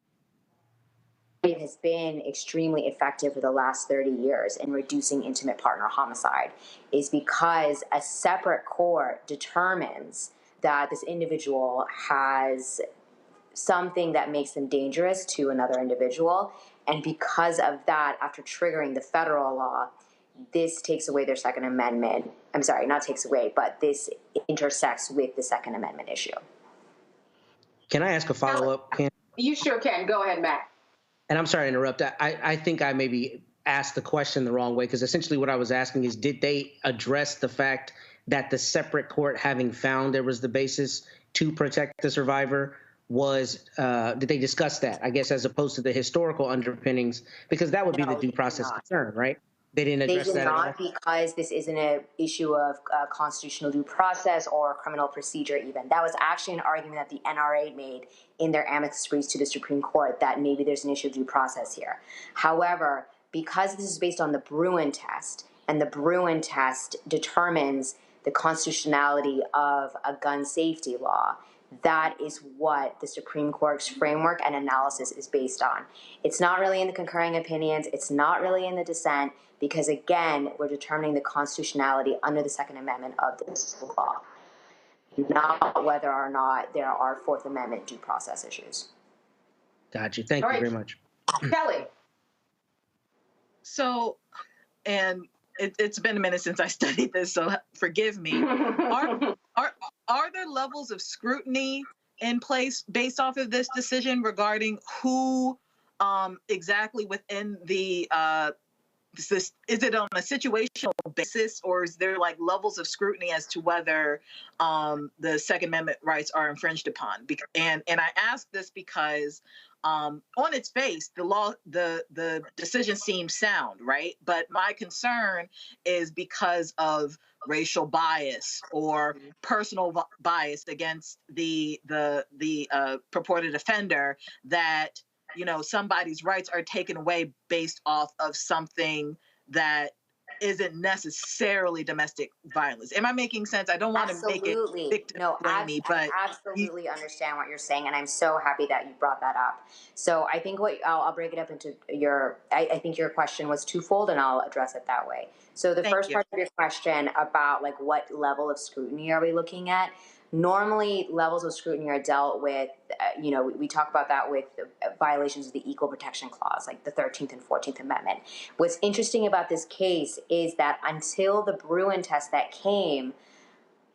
it has been extremely effective for the last 30 years in reducing intimate partner homicide, is because a separate court determines that this individual has something that makes them dangerous to another individual. And because of that, after triggering the federal law, this takes away their Second Amendment. I'm sorry, not takes away, but this intersects with the Second Amendment issue. Can I ask a follow-up? You sure can. Go ahead, Matt. And I'm sorry to interrupt. I think I maybe asked the question the wrong way, because essentially what I was asking is, did they address the fact that the separate court, having found there was the basis to protect the survivor, did they discuss that, I guess, as opposed to the historical underpinnings? Because that would be the due process concern, right? They didn't address that. They did not, because this isn't an issue of constitutional due process or criminal procedure even. That was actually an argument that the NRA made in their amicus briefs to the Supreme Court, that maybe there's an issue of due process here. However, because this is based on the Bruin test, and the Bruin test determines the constitutionality of a gun safety law, that is what the Supreme Court's framework and analysis is based on. It's not really in the concurring opinions. It's not really in the dissent, because, again, we're determining the constitutionality under the Second Amendment of this law, not whether or not there are Fourth Amendment due process issues. Got you. Thank you very much. Kelly. So, and it's been a minute since I studied this, so forgive me. Are there levels of scrutiny in place based off of this decision regarding who exactly within the is it on a situational basis, or is there like levels of scrutiny as to whether the Second Amendment rights are infringed upon? And I ask this because on its face, the decision seems sound, right? But my concern is because of racial bias or personal bias against the purported offender, that somebody's rights are taken away based off of something that isn't necessarily domestic violence. Am I making sense? I don't want to make it victim-blamey, but I absolutely understand what you're saying, and I'm so happy that you brought that up. So I think I'll break it up into I think your question was twofold, and I'll address it that way. So the first part of your question about like what level of scrutiny are we looking at? Normally, levels of scrutiny are dealt with, we talk about that with violations of the Equal Protection Clause, like the 13th and 14th Amendment. What's interesting about this case is that until the Bruin test that came,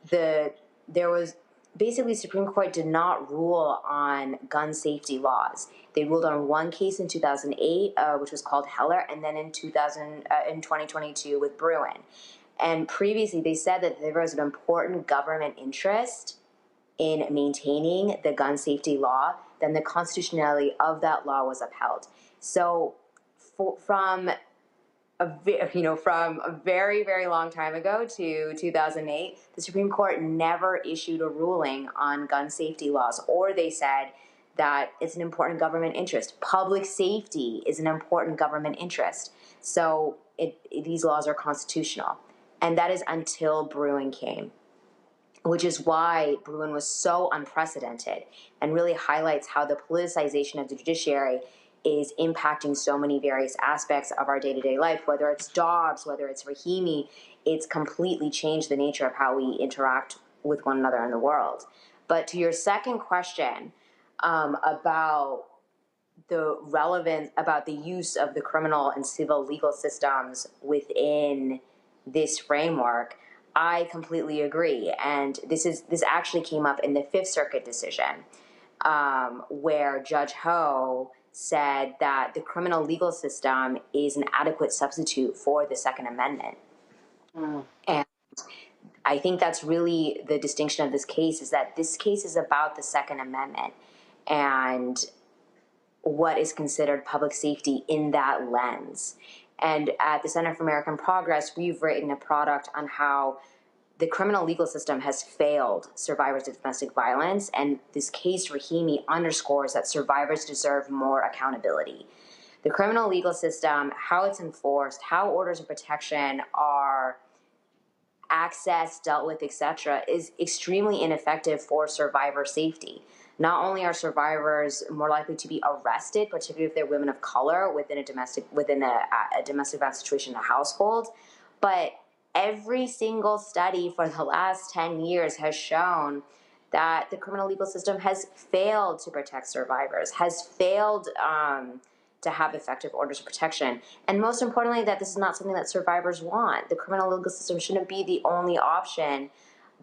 there was basically, the Supreme Court did not rule on gun safety laws. They ruled on one case in 2008, which was called Heller, and then in 2022 with Bruin. And previously, they said that there was an important government interest in maintaining the gun safety law, then the constitutionality of that law was upheld. So, from a very, very long time ago to 2008, the Supreme Court never issued a ruling on gun safety laws, or they said that it's an important government interest. Public safety is an important government interest. So these laws are constitutional. And that is until Bruin came, which is why Bruin was so unprecedented and really highlights how the politicization of the judiciary is impacting so many various aspects of our day-to-day life, whether it's Dobbs, whether it's Rahimi. It's completely changed the nature of how we interact with one another in the world. But to your second question about the relevance, about the use of the criminal and civil legal systems within this framework, I completely agree. And this actually came up in the Fifth Circuit decision, where Judge Ho said that the criminal legal system is an adequate substitute for the Second Amendment. And I think that's really the distinction of this case, is that this case is about the Second Amendment and what is considered public safety in that lens. And at the Center for American Progress, we've written a product on how the criminal legal system has failed survivors of domestic violence, and this case, Rahimi, underscores that survivors deserve more accountability. The criminal legal system, how it's enforced, how orders of protection are accessed, dealt with, etc., is extremely ineffective for survivor safety. Not only are survivors more likely to be arrested, particularly if they're women of color within a domestic violence situation in a household, but every single study for the last 10 years has shown that the criminal legal system has failed to protect survivors, has failed to have effective orders of protection. And most importantly, that this is not something that survivors want. The criminal legal system shouldn't be the only option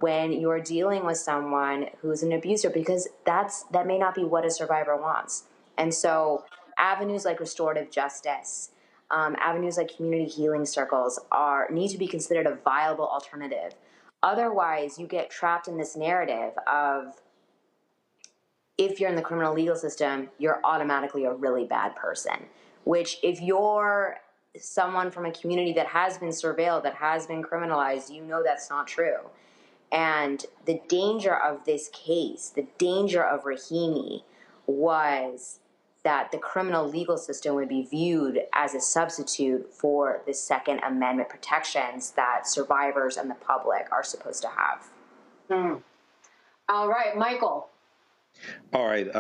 when you're dealing with someone who's an abuser, because that may not be what a survivor wants. And so avenues like restorative justice, avenues like community healing circles need to be considered a viable alternative. Otherwise, you get trapped in this narrative of, if you're in the criminal legal system, you're automatically a really bad person, which if you're someone from a community that has been surveilled, that has been criminalized, you know that's not true. And the danger of this case, the danger of Rahimi, was that the criminal legal system would be viewed as a substitute for the Second Amendment protections that survivors and the public are supposed to have. All right, Michael. All right.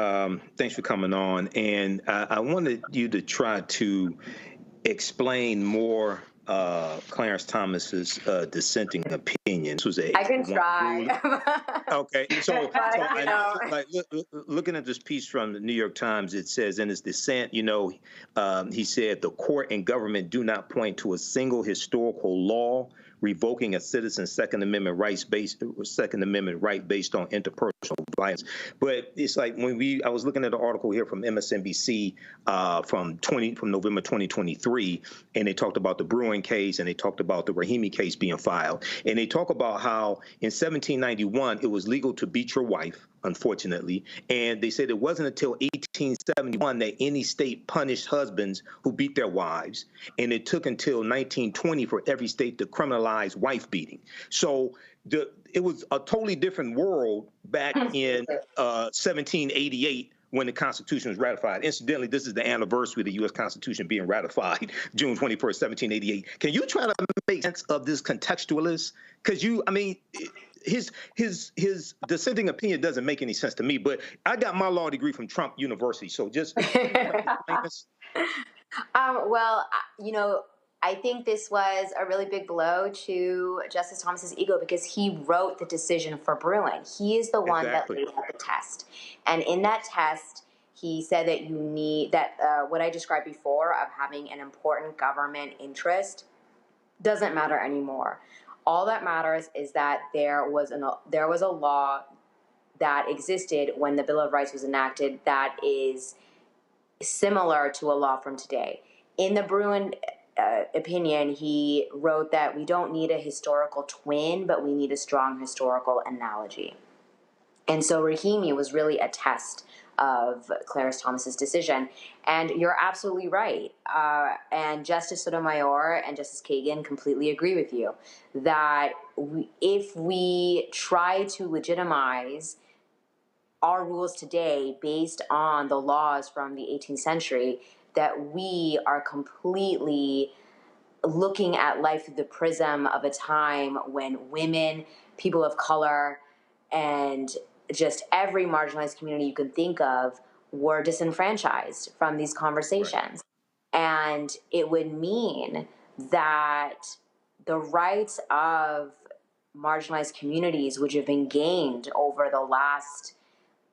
Thanks for coming on. And I wanted you to try to explain more Clarence Thomas's dissenting opinion. This was I can try. Okay, so looking at this piece from the New York Times, it says in his dissent, he said the court and government do not point to a single historical law revoking a citizen's Second Amendment right based on interpersonal violence. But it's like I was looking at an article here from MSNBC from November 2023, and they talked about the Bruin case and they talked about the Rahimi case being filed, and they talk about how in 1791 it was legal to beat your wife, unfortunately, and they said it wasn't until 1871 that any state punished husbands who beat their wives, and it took until 1920 for every state to criminalize wife beating. So it was a totally different world back in 1788 when the Constitution was ratified. Incidentally, this is the anniversary of the U.S. Constitution being ratified, June 21st, 1788. Can you try to make sense of this contextualist? Because his dissenting opinion doesn't make any sense to me, but I got my law degree from Trump University, so just I think this was a really big blow to Justice Thomas's ego, because he wrote the decision for Bruin. He is the one that laid out the test. And in that test, he said that you need what I described before of having an important government interest doesn't matter anymore. All that matters is that there was a law that existed when the Bill of Rights was enacted that is similar to a law from today. In the Bruin opinion, he wrote that we don't need a historical twin, but we need a strong historical analogy. And so Rahimi was really a test of Clarence Thomas's decision. And you're absolutely right. And Justice Sotomayor and Justice Kagan completely agree with you that if we try to legitimize our rules today based on the laws from the 18th century, that we are completely looking at life through the prism of a time when women, people of color, and just every marginalized community you can think of were disenfranchised from these conversations. Right. And it would mean that the rights of marginalized communities, which have been gained over the last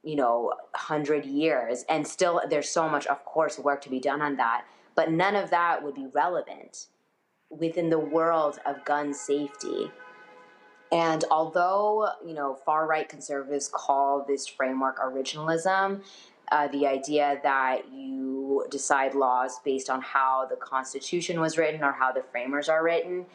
100 years, and still there's so much, of course, work to be done on that, but none of that would be relevant within the world of gun safety. And although, far-right conservatives call this framework originalism, the idea that you decide laws based on how the Constitution was written or how the framers are written,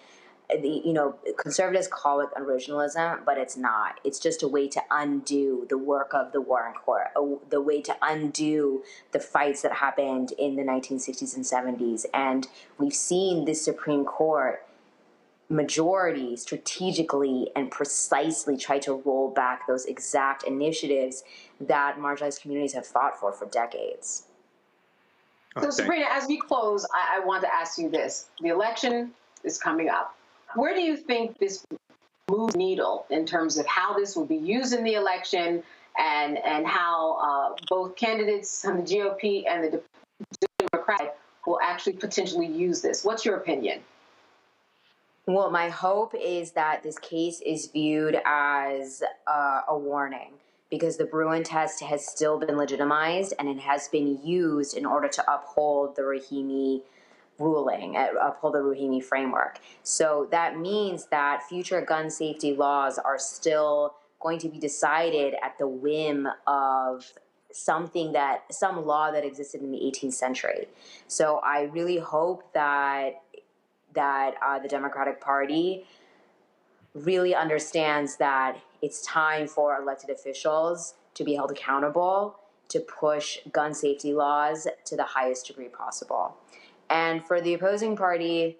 conservatives call it originalism, but it's not. It's just a way to undo the work of the Warren Court, the way to undo the fights that happened in the 1960s and 70s. And we've seen this Supreme Court majority strategically and precisely try to roll back those exact initiatives that marginalized communities have fought for decades. So Sabrina, as we close, I want to ask you this. The election is coming up. Where do you think this moves the needle in terms of how this will be used in the election and how both candidates on the GOP and the Democratic will actually potentially use this? What's your opinion? Well, my hope is that this case is viewed as a warning, because the Bruin test has still been legitimized and it has been used in order to uphold the Rahimi ruling, uphold the Rahimi framework. So that means that future gun safety laws are still going to be decided at the whim of some law that existed in the 18th century. So I really hope that the Democratic Party really understands that it's time for elected officials to be held accountable, to push gun safety laws to the highest degree possible. And for the opposing party,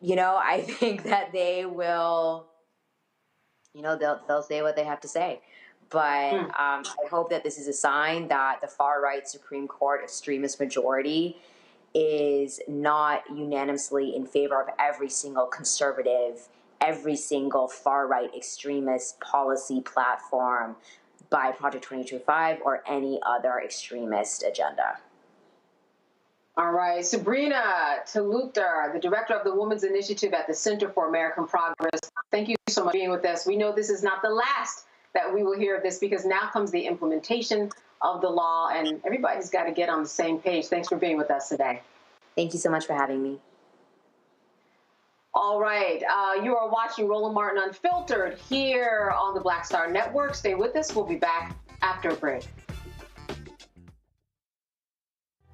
I think that they will, they'll say what they have to say. But I hope that this is a sign that the far-right Supreme Court extremist majority is not unanimously in favor of every single conservative, every single far-right extremist policy platform by Project 2025 or any other extremist agenda. All right, Sabrina Talukdar, the director of the Women's Initiative at the Center for American Progress. Thank you so much for being with us. We know this is not the last that we will hear of this, because now comes the implementation of the law, and everybody's got to get on the same page. Thanks for being with us today. Thank you so much for having me. All right, you are watching Roland Martin Unfiltered here on the Black Star Network. Stay with us. We'll be back after a break.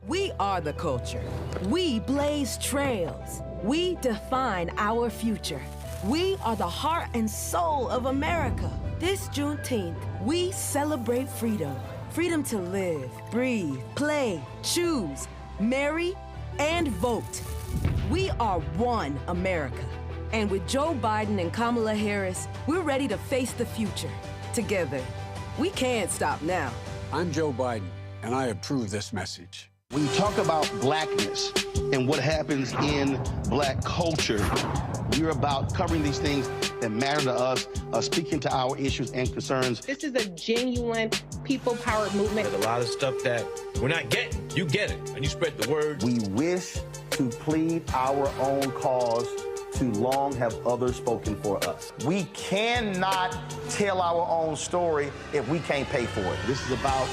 We are the culture. We blaze trails. We define our future. We are the heart and soul of America. This Juneteenth, we celebrate freedom. Freedom to live, breathe, play, choose, marry, and vote. We are one America. And with Joe Biden and Kamala Harris, we're ready to face the future together. We can't stop now. I'm Joe Biden, and I approve this message. When you talk about blackness and what happens in black culture, we're about covering these things that matter to us, speaking to our issues and concerns. This is a genuine people-powered movement. There's a lot of stuff that we're not getting. You get it, and you spread the word. We wish to plead our own cause too long have others spoken for us. We cannot tell our own story if we can't pay for it. This is about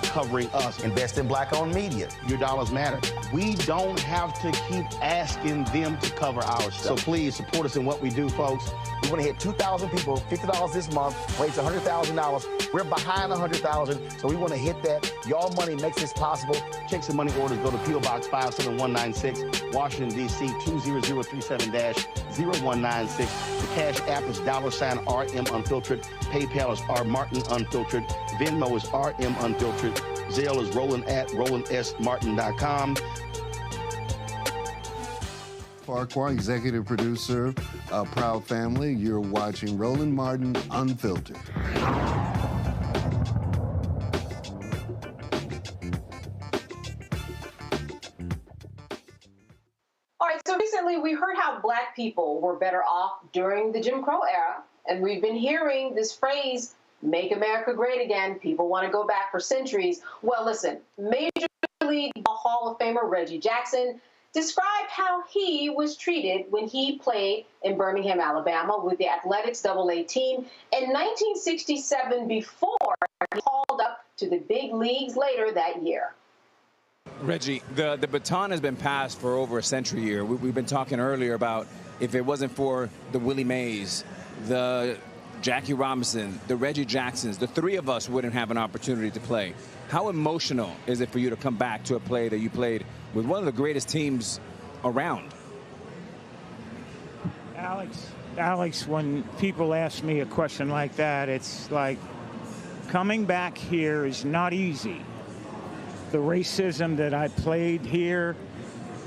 covering us. Invest in black-owned media. Your dollars matter. We don't have to keep asking them to cover our stuff. So please support us in what we do, folks. We want to hit 2,000 people, $50 this month, raise $100,000. We're behind 100,000, so we want to hit that. Y'all money makes this possible. Checks and money orders go to P.O. Box 57196, Washington, D.C. 20037-0196. The Cash App is $RM Unfiltered. PayPal is R Martin Unfiltered. Venmo is RM Unfiltered. Zelle is Roland@RolandSMartin.com. Farquhar, executive producer, Proud Family. You're watching Roland Martin Unfiltered. All right, so recently we heard how black people were better off during the Jim Crow era, and we've been hearing this phrase, make America great again. People want to go back for centuries. Well, listen, Major League Hall of Famer Reggie Jackson described how he was treated when he played in Birmingham, Alabama with the Athletics AA team in 1967 before he called up to the big leagues later that year. Reggie, the baton has been passed for over a century here. We've been talking earlier about if it wasn't for the Willie Mays, the Jackie Robinson, the Reggie Jacksons, the three of us wouldn't have an opportunity to play. How emotional is it for you to come back to a play that you played with one of the greatest teams around? Alex, when people ask me a question like that, it's like coming back here is not easy. The racism that I played here,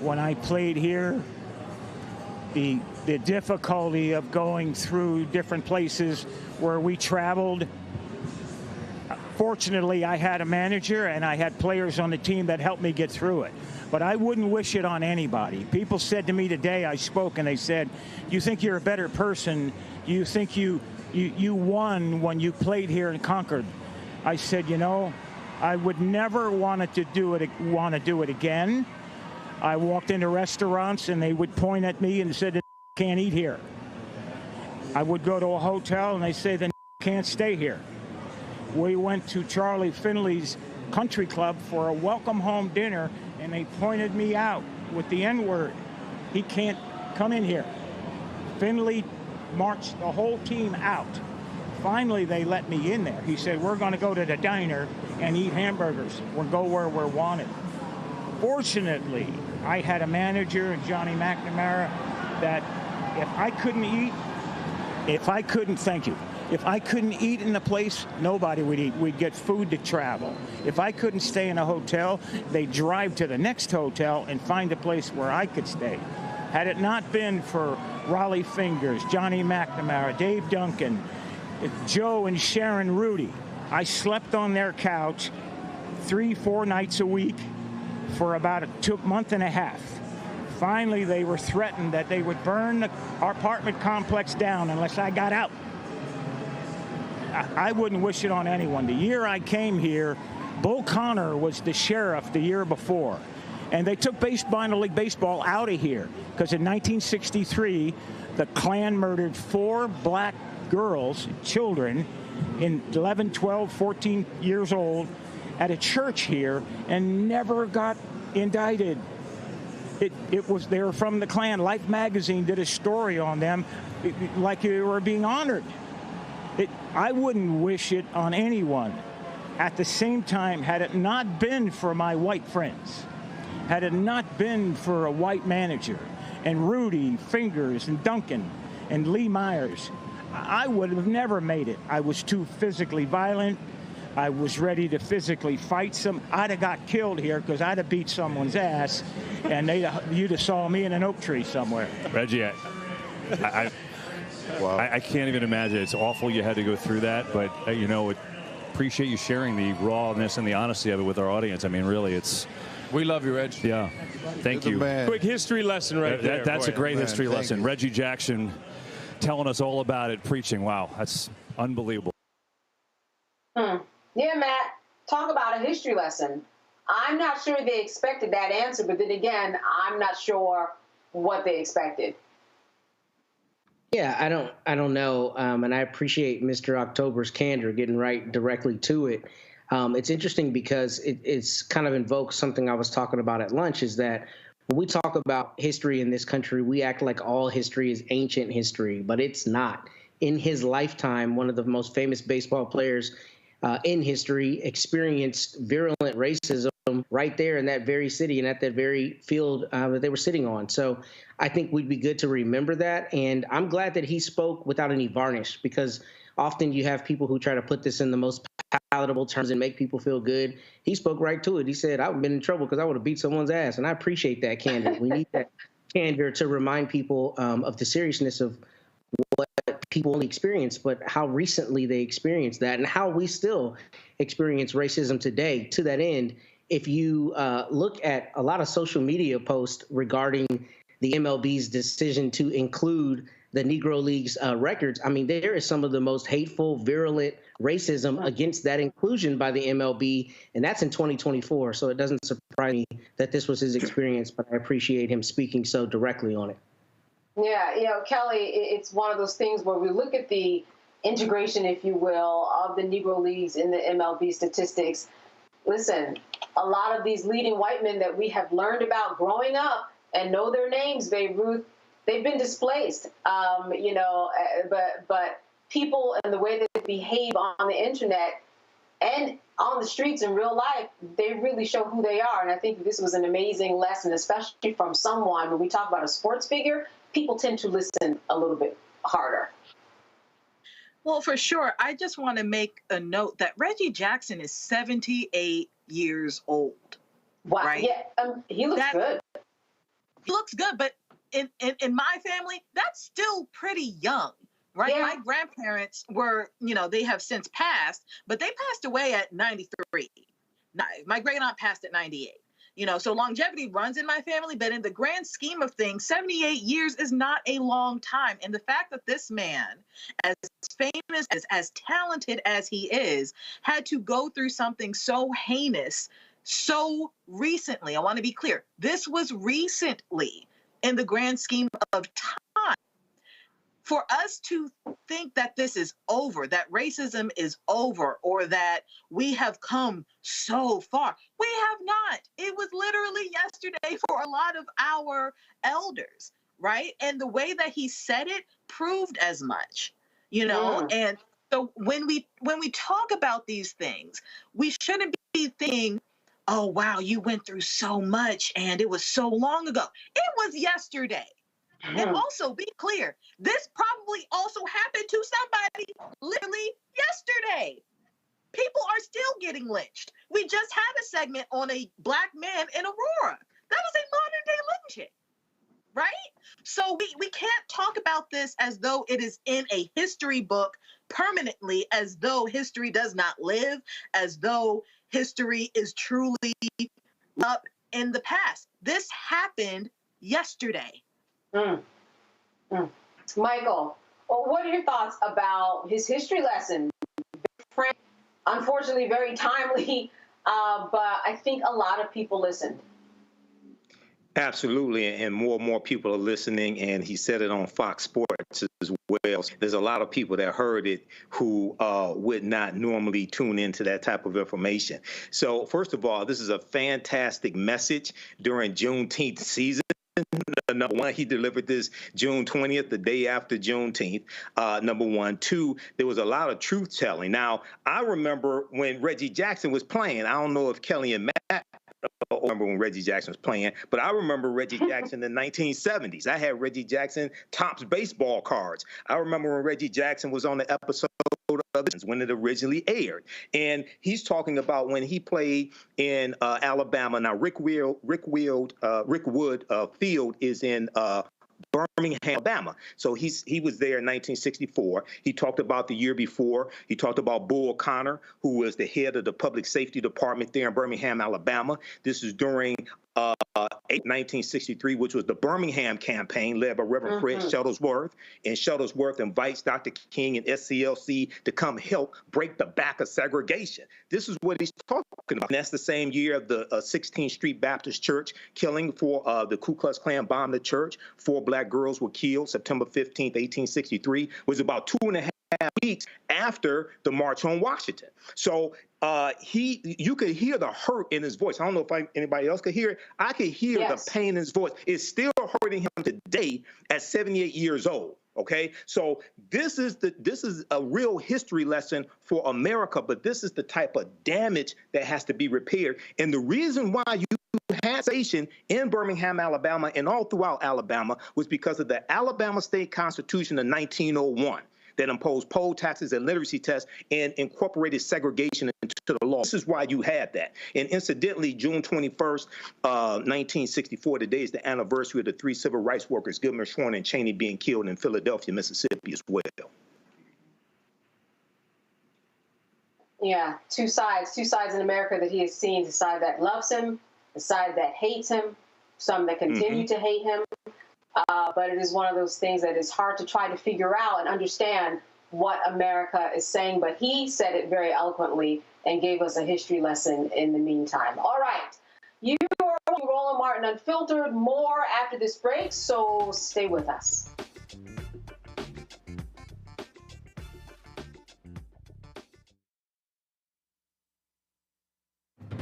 when I played here, the difficulty of going through different places where we traveled. Fortunately, I had a manager and I had players on the team that helped me get through it. But I wouldn't wish it on anybody. People said to me today, I spoke, and they said, you think you're a better person? You think you won when you played here in Concord? I said, you know, I would never want to do it again. I walked into restaurants and they would point at me and said, can't eat here. I would go to a hotel and they say, then can't stay here. We went to Charlie Finley's country club for a welcome home dinner and they pointed me out with the N-word. He can't come in here. Finley marched the whole team out. Finally, they let me in there. He said, we're going to go to the diner and eat hamburgers. We'll go where we're wanted. Fortunately, I had a manager, Johnny McNamara, that if I couldn't eat in the place, nobody would eat. We'd get food to travel. If I couldn't stay in a hotel, they'd drive to the next hotel and find a place where I could stay. Had it not been for Raleigh Fingers, Johnny McNamara, Dave Duncan, Joe and Sharon Rudy, I slept on their couch 3-4 nights a week for about a month and a half. Finally, they were threatened that they would burn our apartment complex down unless I got out. I wouldn't wish it on anyone. The year I came here, Bull Connor was the sheriff the year before. And they took minor league baseball out of here because in 1963, the Klan murdered 4 black girls, children, in 11, 12, 14 years old at a church here and never got indicted. They were from the Klan. Life magazine did a story on them like they were being honored. I wouldn't wish it on anyone. At the same time, had it not been for my white friends, had it not been for a white manager and Rudy, Fingers, and Duncan, and Lee Myers, I would have never made it. I was too physically violent. I was ready to physically fight some. I'd have got killed here because I'd have beat someone's ass, and you'd have saw me in an oak tree somewhere. Reggie, I can't even imagine. It's awful you had to go through that, but appreciate you sharing the rawness and the honesty of it with our audience. I mean, really, we love you, Reg. Yeah, thank you. Quick history lesson right there. That's a great history lesson. Reggie Jackson telling us all about it, preaching. Wow, that's unbelievable. Yeah, Matt, talk about a history lesson. I'm not sure they expected that answer, but then again, I'm not sure what they expected. Yeah, I don't know, and I appreciate Mr. October's candor, getting right directly to it. It's interesting because it's kind of invokes something I was talking about at lunch, is that when we talk about history in this country, we act like all history is ancient history, but it's not. In his lifetime, one of the most famous baseball players in history experienced virulent racism right there in that very city and at that very field that they were sitting on. So I think we'd be good to remember that. And I'm glad that he spoke without any varnish, because often you have people who try to put this in the most palatable terms and make people feel good. He spoke right to it. He said, I've been in trouble because I would have beat someone's ass. And I appreciate that candor. We need that candor to remind people of the seriousness of what people only experience, but how recently they experienced that and how we still experience racism today. To that end, if you look at a lot of social media posts regarding the MLB's decision to include the Negro League's records, I mean, there is some of the most hateful, virulent racism against that inclusion by the MLB, and that's in 2024. So it doesn't surprise me that this was his experience, but I appreciate him speaking so directly on it. Yeah, Kelly, it's one of those things where we look at the integration, if you will, of the Negro Leagues in the MLB statistics. Listen, a lot of these leading white men that we have learned about growing up and know their names, Babe Ruth, they've been displaced. But people and the way that they behave on the internet and on the streets in real life, they really show who they are. And I think this was an amazing lesson, especially from someone, when we talk about a sports figure, people tend to listen a little bit harder. Well, for sure. I just want to make a note that Reggie Jackson is 78 years old. Wow. Right? Yeah, he looks good. He looks good, but in my family, that's still pretty young, right? Yeah. My grandparents were, they have since passed, but they passed away at 93. My great-aunt passed at 98. So longevity runs in my family, but in the grand scheme of things, 78 years is not a long time. And the fact that this man, as famous, as talented as he is, had to go through something so heinous so recently. I want to be clear. This was recently in the grand scheme of time. For us to think that this is over, that racism is over, or that we have come so far, we have not. It was literally yesterday for a lot of our elders, right? And the way that he said it proved as much, And so when we talk about these things, we shouldn't be thinking, oh, wow, you went through so much and it was so long ago. It was yesterday. And also, be clear, this probably also happened to somebody literally yesterday. People are still getting lynched. We just had a segment on a black man in Aurora. That is a modern-day lynching, right? So we can't talk about this as though it is in a history book permanently, as though history does not live, as though history is truly up in the past. This happened yesterday. Michael, what are your thoughts about his history lesson? Unfortunately, very timely, but I think a lot of people listened. Absolutely, and more people are listening, and he said it on Fox Sports as well. There's a lot of people that heard it who would not normally tune into that type of information. So first of all, this is a fantastic message during Juneteenth season. Number one, he delivered this June 20th, the day after Juneteenth. Number one. Two, there was a lot of truth telling. Now, I remember when Reggie Jackson was playing. I don't know if Kelly and Matt remember when Reggie Jackson was playing, but I remember Reggie Jackson in the 1970s. I had Reggie Jackson Topps baseball cards. I remember when Reggie Jackson was on the episode of this when it originally aired. And he's talking about when he played in Alabama. Now, Rick Wood Field is in Birmingham, Alabama. So he was there in 1964. He talked about the year before. He talked about Bull Connor, who was the head of the public safety department there in Birmingham, Alabama. This is during 1963, which was the Birmingham campaign led by Reverend Fred Shuttlesworth. And Shuttlesworth invites Dr. King and SCLC to come help break the back of segregation. This is what he's talking about. And that's the same year of the 16th Street Baptist Church killing for the Ku Klux Klan bombed the church. 4 black girls were killed September 15th, 1863, was about 2.5 weeks after the March on Washington. So you could hear the hurt in his voice. I don't know if anybody else could hear it. I could hear the pain in his voice. It's still hurting him today at 78 years old. Okay, so this is a real history lesson for America, but this is the type of damage that has to be repaired. And the reason why you had segregation in Birmingham, Alabama, and all throughout Alabama was because of the Alabama State Constitution of 1901. That imposed poll taxes and literacy tests and incorporated segregation into the law. This is why you had that. And incidentally, June 21st, 1964, today is the anniversary of the 3 civil rights workers, Gilmer, Schwerner, and Cheney, being killed in Philadelphia, Mississippi as well. Yeah, two sides in America that he has seen, the side that loves him, the side that hates him, some that continue to hate him. But it is one of those things that is hard to try to figure out and understand what America is saying. But he said it very eloquently and gave us a history lesson in the meantime. All right. You are Roland Martin Unfiltered. More after this break, so stay with us.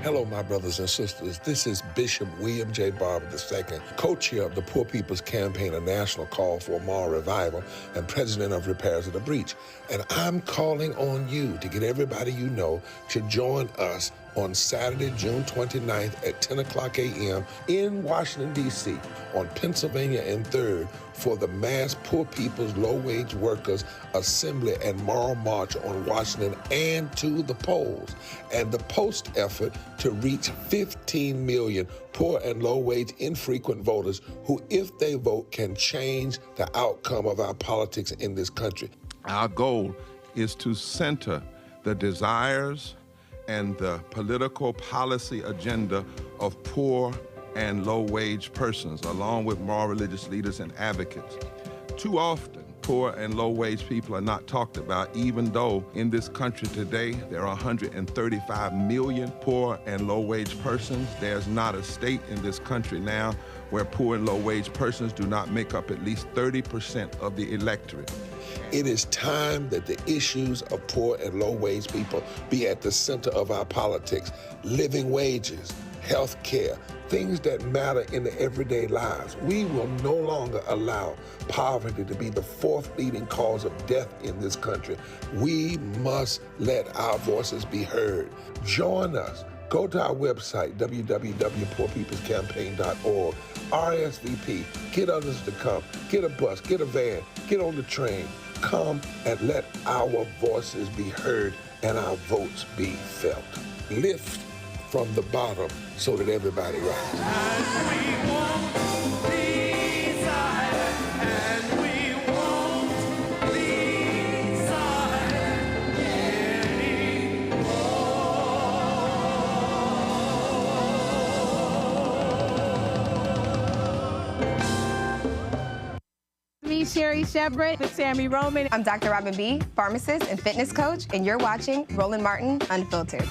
Hello, my brothers and sisters. This is Bishop William J. Barber II, co-chair of the Poor People's Campaign, a national call for moral revival, and president of Repairs of the Breach. And I'm calling on you to get everybody you know to join us on Saturday, June 29th at 10 o'clock a.m. in Washington, D.C. on Pennsylvania and 3rd for the mass Poor People's Low-Wage Workers Assembly and Moral March on Washington and to the polls, and the post effort to reach 15 million poor and low-wage infrequent voters who, if they vote, can change the outcome of our politics in this country. Our goal is to center the desires and the political policy agenda of poor and low-wage persons, along with moral religious leaders and advocates. Too often, poor and low-wage people are not talked about, even though in this country today, there are 135 million poor and low-wage persons. There's not a state in this country now where poor and low-wage persons do not make up at least 30% of the electorate. It is time that the issues of poor and low-wage people be at the center of our politics. Living wages, health care, things that matter in the everyday lives. We will no longer allow poverty to be the 4th leading cause of death in this country. We must let our voices be heard. Join us. Go to our website, www.poorpeoplescampaign.org. RSVP. Get others to come. Get a bus. Get a van. Get on the train. Come and let our voices be heard and our votes be felt. Lift from the bottom so that everybody rises. Sherry Shebret with Sammy Roman. I'm Dr. Robin B., pharmacist and fitness coach, and you're watching Roland Martin Unfiltered.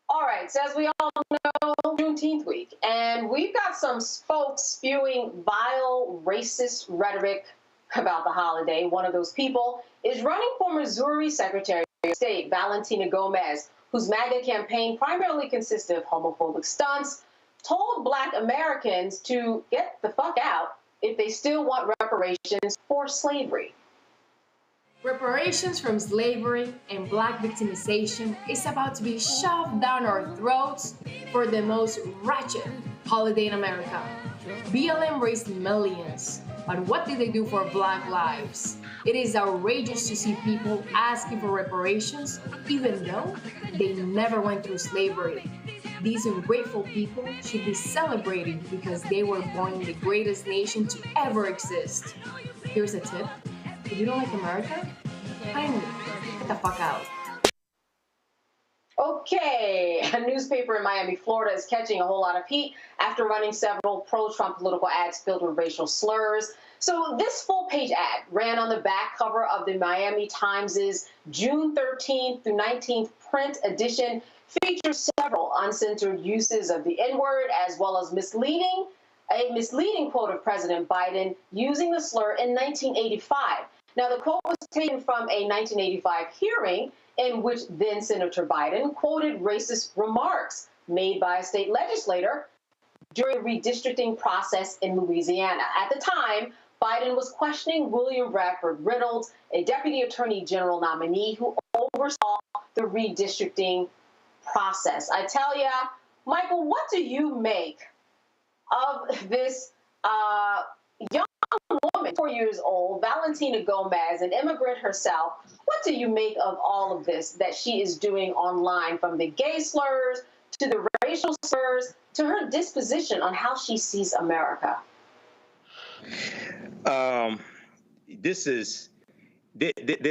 All right, so as we all know, Juneteenth week, and we've got some folks spewing vile, racist rhetoric about the holiday. One of those people is running for Missouri Secretary of State, Valentina Gomez, whose MAGA campaign primarily consisted of homophobic stunts, told Black Americans to get the fuck out if they still want reparations for slavery. Reparations from slavery and Black victimization is about to be shoved down our throats for the most wretched holiday in America. BLM raised millions, but what did they do for Black lives? It is outrageous to see people asking for reparations, even though they never went through slavery. These ungrateful people should be celebrated because they were born in the greatest nation to ever exist. Here's a tip. If you don't like America, kindly it the fuck out. Okay, a newspaper in Miami, Florida is catching a whole lot of heat after running several pro-Trump political ads filled with racial slurs. So this full-page ad ran on the back cover of the Miami Times' June 13th through 19th print edition, features several uncensored uses of the N-word, as well as a misleading quote of President Biden using the slur in 1985. Now, the quote was taken from a 1985 hearing in which then Senator Biden quoted racist remarks made by a state legislator during the redistricting process in Louisiana. At the time, Biden was questioning William Bradford Reynolds, a deputy attorney general nominee who oversaw the redistricting process. I tell ya, Michael, what do you make of this young woman, 4 years old, Valentina Gomez, an immigrant herself? What do you make of all of this that she is doing online, from the gay slurs to the racial slurs to her disposition on how she sees America? There's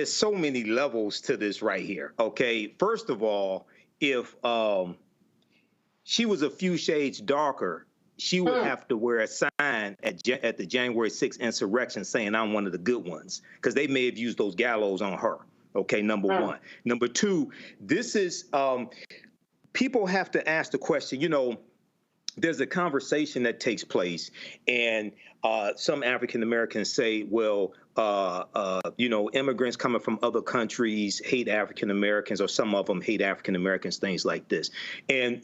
so many levels to this right here. Okay, first of all, if she was a few shades darker, she would have to wear a sign at the January 6th insurrection saying, "I'm one of the good ones," because they may have used those gallows on her. Okay, number one. Number two, this is, people have to ask the question, you know, there's a conversation that takes place, and some African Americans say, well, you know, immigrants coming from other countries hate African Americans, or some of them hate African Americans, things like this. And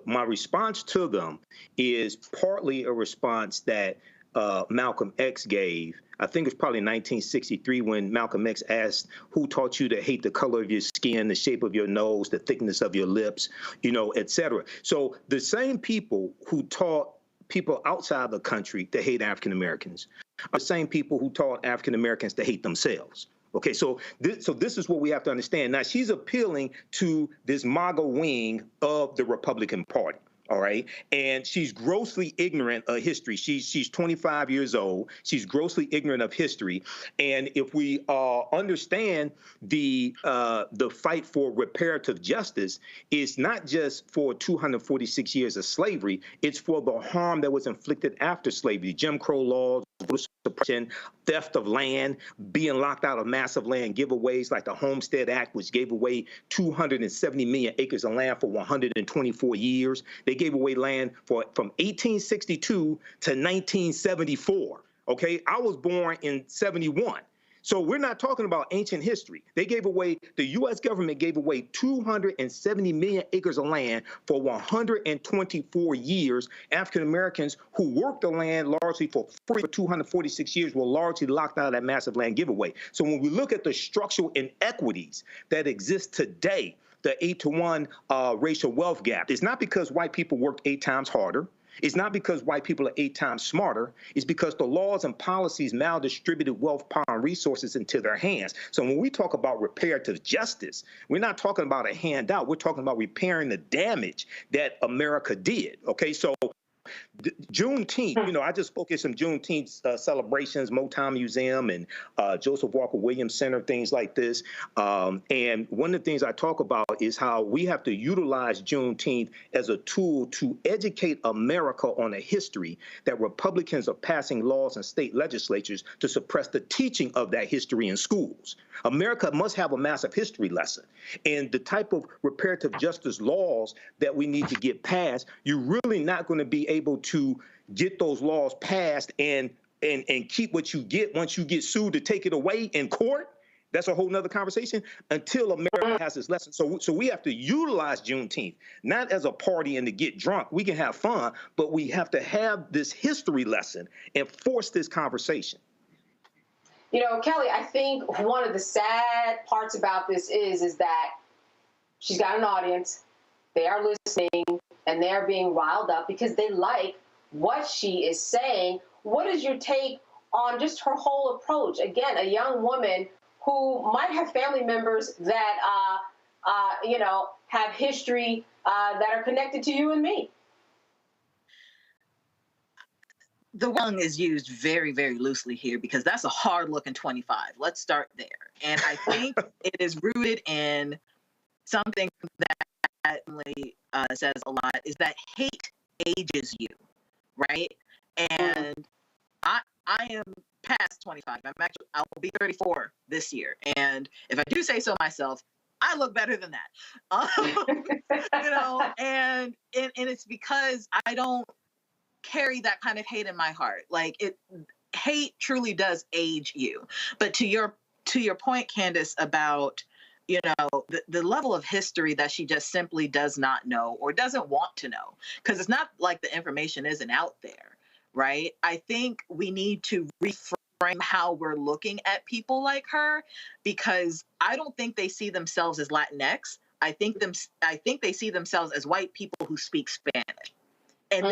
my response to them is partly a response that Malcolm X gave. I think it was probably in 1963 when Malcolm X asked, who taught you to hate the color of your skin, the shape of your nose, the thickness of your lips, you know, et cetera. So the same people who taught people outside the country to hate African Americans are the same people who taught African Americans to hate themselves. Okay, so this is what we have to understand. Now, she's appealing to this MAGA wing of the Republican Party. All right. And she's grossly ignorant of history. She's 25 years old. She's grossly ignorant of history. And if we understand the fight for reparative justice, it's not just for 246 years of slavery. It's for the harm that was inflicted after slavery, Jim Crow laws, suppression, theft of land, being locked out of massive land giveaways like the Homestead Act, which gave away 270 million acres of land for 124 years. They gave away land from 1862 to 1974. Okay, I was born in 71. So we're not talking about ancient history. They gave away, the U.S. government gave away 270 million acres of land for 124 years. African Americans who worked the land largely for free for 246 years were largely locked out of that massive land giveaway. So when we look at the structural inequities that exist today, the 8-to-1 racial wealth gap, it's not because white people worked 8 times harder. It's not because white people are 8 times smarter. It's because the laws and policies maldistributed wealth, power, and resources into their hands. So when we talk about reparative justice, we're not talking about a handout. We're talking about repairing the damage that America did. Okay, so Juneteenth, you know, I just spoke at some Juneteenth celebrations, Motown Museum and Joseph Walker Williams Center, things like this. And one of the things I talk about is how we have to utilize Juneteenth as a tool to educate America on a history that Republicans are passing laws in state legislatures to suppress the teaching of that history in schools. America must have a massive history lesson. And the type of reparative justice laws that we need to get passed, you're really not going to be able to get those laws passed and keep what you get once you get sued to take it away in court. That's a whole nother conversation until America has this lesson. So we have to utilize Juneteenth, not as a party and to get drunk. We can have fun, but we have to have this history lesson and force this conversation. You know, Kelly, I think one of the sad parts about this is that she's got an audience, they are listening, and they're being riled up because they like what she is saying. What is your take on just her whole approach? Again, a young woman who might have family members that, you know, have history that are connected to you and me. the wrong is used very, very loosely here because that's a hard looking 25. Let's start there. And I think it is rooted in something that says a lot is that hate ages you, right? And I am past 25. I'll be 34 this year. And if I do say so myself, I look better than that. You know, and it's because I don't carry that kind of hate in my heart. Like hate truly does age you. But to your point, Candace, about, you know, the level of history that she just simply does not know or doesn't want to know, because it's not like the information isn't out there, right? I think we need to reframe how we're looking at people like her, because I don't think they see themselves as Latinx. I think they see themselves as white people who speak Spanish. And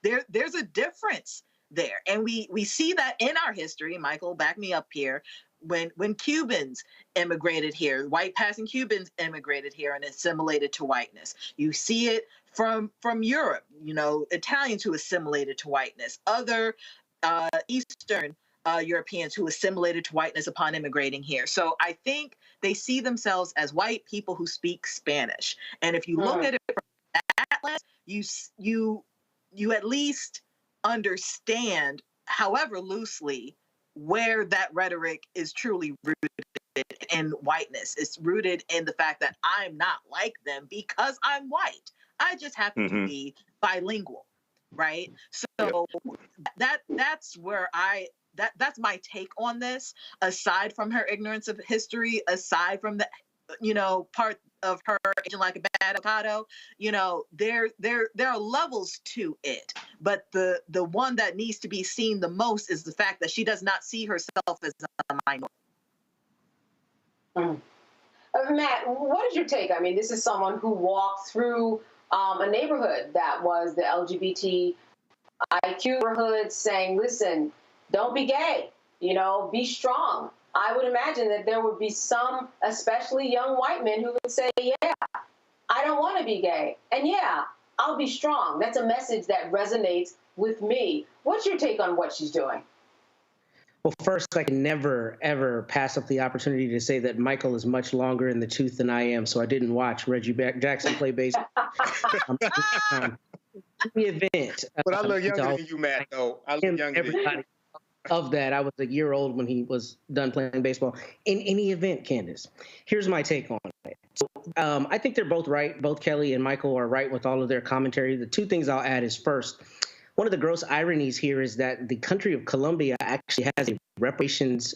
there's a difference there. And we see that in our history. Michael, back me up here. When Cubans immigrated here, white passing Cubans immigrated here and assimilated to whiteness. You see it from Europe, you know, Italians who assimilated to whiteness, other Eastern Europeans who assimilated to whiteness upon immigrating here. So I think they see themselves as white people who speak Spanish. And if you look at it from that lens, you at least understand, however loosely, where that rhetoric is truly rooted in whiteness. It's rooted in the fact that I'm not like them because I'm white. I just happen to be bilingual, right? So that's where that's my take on this. Aside from her ignorance of history, aside from the, you know, part of her aging like a bad avocado, you know, there are levels to it. But the one that needs to be seen the most is the fact that she does not see herself as a minority. Matt, what is your take? I mean, this is someone who walked through a neighborhood that was the LGBTIQ neighborhood, saying, listen, don't be gay, you know, be strong. I would imagine that there would be some, especially young white men, who would say, yeah, I don't want to be gay. And yeah, I'll be strong. That's a message that resonates with me. What's your take on what she's doing? Well, first, I can never, ever pass up the opportunity to say that Michael is much longer in the tooth than I am, so I didn't watch Reggie Jackson play baseball. The event. But I look younger than you, Matt, though. I look younger than you. Of that, I was a year old when he was done playing baseball. In any event, Candace, here's my take on it. So, I think they're both right. Both Kelly and Michael are right with all of their commentary. The two things I'll add is, first, one of the gross ironies here is that the country of Colombia actually has a reparations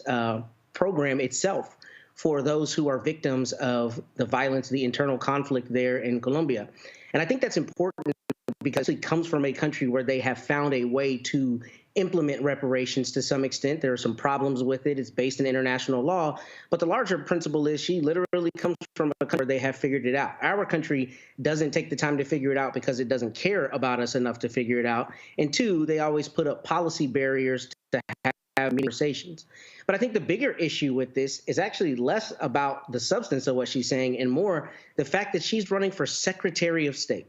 program itself for those who are victims of the violence, the internal conflict there in Colombia. And I think that's important because it comes from a country where they have found a way to implement reparations to some extent. There are some problems with it. It's based in international law. But the larger principle is she literally comes from a country where they have figured it out. Our country doesn't take the time to figure it out because it doesn't care about us enough to figure it out. And two, they always put up policy barriers to have conversations. But I think the bigger issue with this is actually less about the substance of what she's saying and more the fact that she's running for Secretary of State.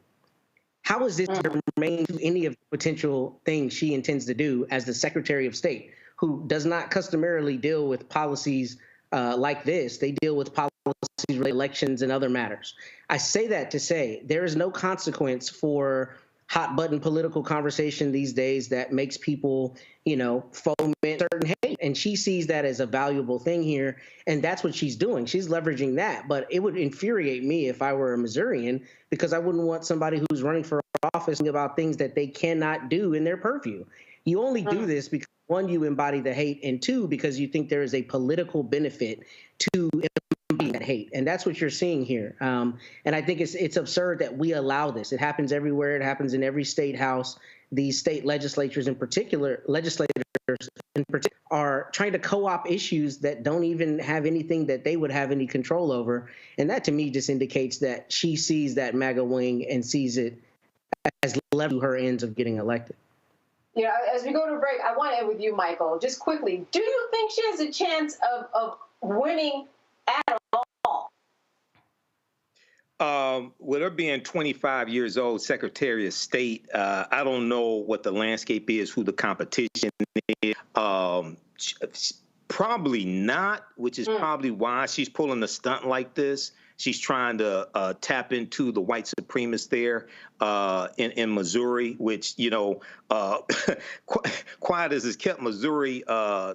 How is this germane to any of the potential things she intends to do as the Secretary of State, who does not customarily deal with policies like this? They deal with policies related to elections and other matters. I say that to say there is no consequence for hot button political conversation these days that makes people, you know, foment certain hate. And she sees that as a valuable thing here. And that's what she's doing. She's leveraging that. But it would infuriate me if I were a Missourian, because I wouldn't want somebody who's running for office about things that they cannot do in their purview. You only do this because, one, you embody the hate, and two, because you think there is a political benefit to embodying that hate. And that's what you're seeing here. And I think it's absurd that we allow this. It happens everywhere. It happens in every state house. These state legislatures in particular, are trying to co-opt issues that don't even have anything that they would have any control over. And that, to me, just indicates that she sees that MAGA wing and sees it as level to her ends of getting elected. You know, as we go to break, I want to end with you, Michael. Just quickly, do you think she has a chance of winning at all? With her being 25 years old, Secretary of State, I don't know what the landscape is, who the competition is. Probably not, which is probably why she's pulling a stunt like this. She's trying to tap into the white supremacists there in Missouri, which, you know, quiet as it's kept, Missouri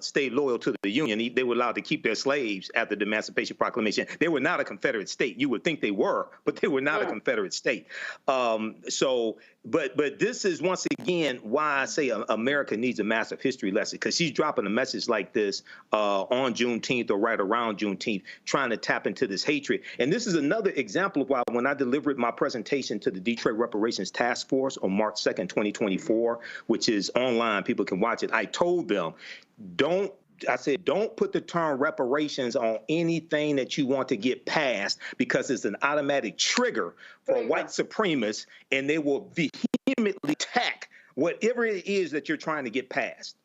stayed loyal to the Union. They were allowed to keep their slaves after the Emancipation Proclamation. They were not a Confederate state. You would think they were, but they were not a Confederate state. But this is, once again, why I say America needs a massive history lesson, because she's dropping a message like this on Juneteenth or right around Juneteenth, trying to tap into this hatred. And this is another example of why, when I delivered my presentation to the Detroit Reparations Task Force on March 2nd, 2024, which is online, people can watch it, I told them, don't put the term reparations on anything that you want to get passed, because it's an automatic trigger for white supremacists, and they will vehemently attack whatever it is that you're trying to get passed.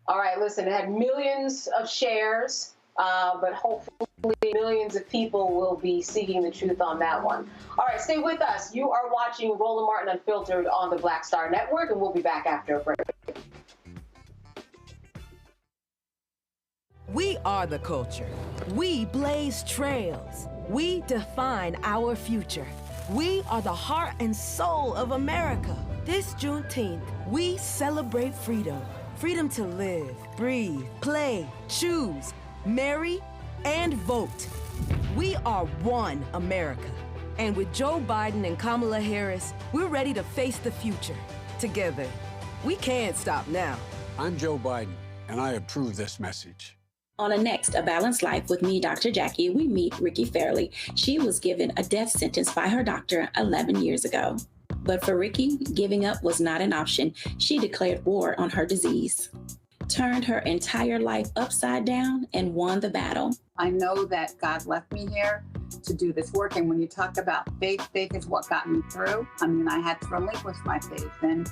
All right, listen, it had millions of shares, but hopefully millions of people will be seeking the truth on that one. All right, stay with us. You are watching Roland Martin Unfiltered on the Black Star Network, and we'll be back after a break. We are the culture. We blaze trails. We define our future. We are the heart and soul of America. This Juneteenth, we celebrate freedom. Freedom to live, breathe, play, choose, marry, and vote. We are one America. And with Joe Biden and Kamala Harris, we're ready to face the future together. We can't stop now. I'm Joe Biden, and I approve this message. On a next, A Balanced Life with me, Dr. Jackie, we meet Ricky Fairley. She was given a death sentence by her doctor 11 years ago. But for Ricky, giving up was not an option. She declared war on her disease, turned her entire life upside down, and won the battle. I know that God left me here to do this work. And when you talk about faith, faith is what got me through. I mean, I had to relinquish my faith and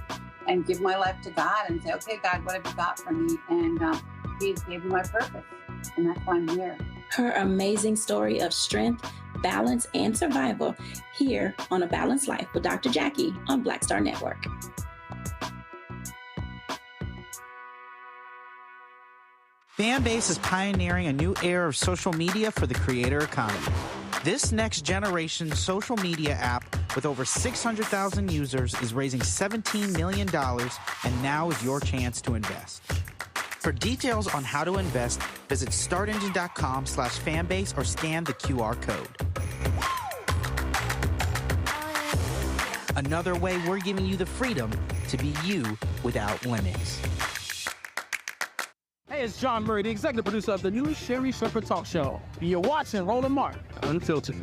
give my life to God and say, okay, God, what have you got for me? And He gave me my purpose, and that's why I'm here. Her amazing story of strength, balance, and survival here on A Balanced Life with Dr. Jackie on Black Star Network. Fanbase is pioneering a new era of social media for the creator economy. This next generation social media app with over 600,000 users is raising $17 million, and now is your chance to invest. For details on how to invest, visit startengine.com/fanbase or scan the QR code. Another way we're giving you the freedom to be you without limits. Hey, it's John Murray, the executive producer of the new Sherry Shepherd Talk Show. You're watching Roland Martin Unfiltered.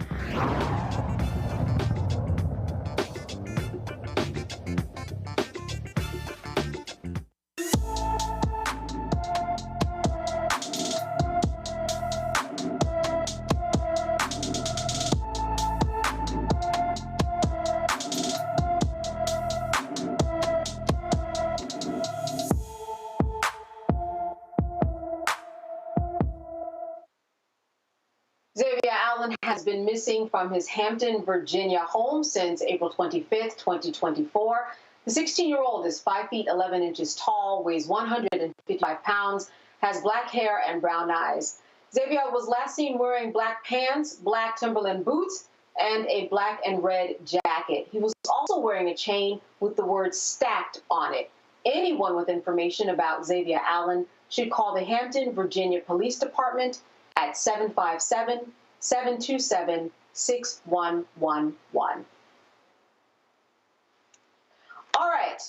Has been missing from his Hampton, Virginia home since April 25th, 2024. The 16-year-old is 5 feet 11 inches tall, weighs 155 pounds, has black hair and brown eyes. Xavier was last seen wearing black pants, black Timberland boots, and a black and red jacket. He was also wearing a chain with the word stacked on it. Anyone with information about Xavier Allen should call the Hampton, Virginia Police Department at 757-727-6111. All right.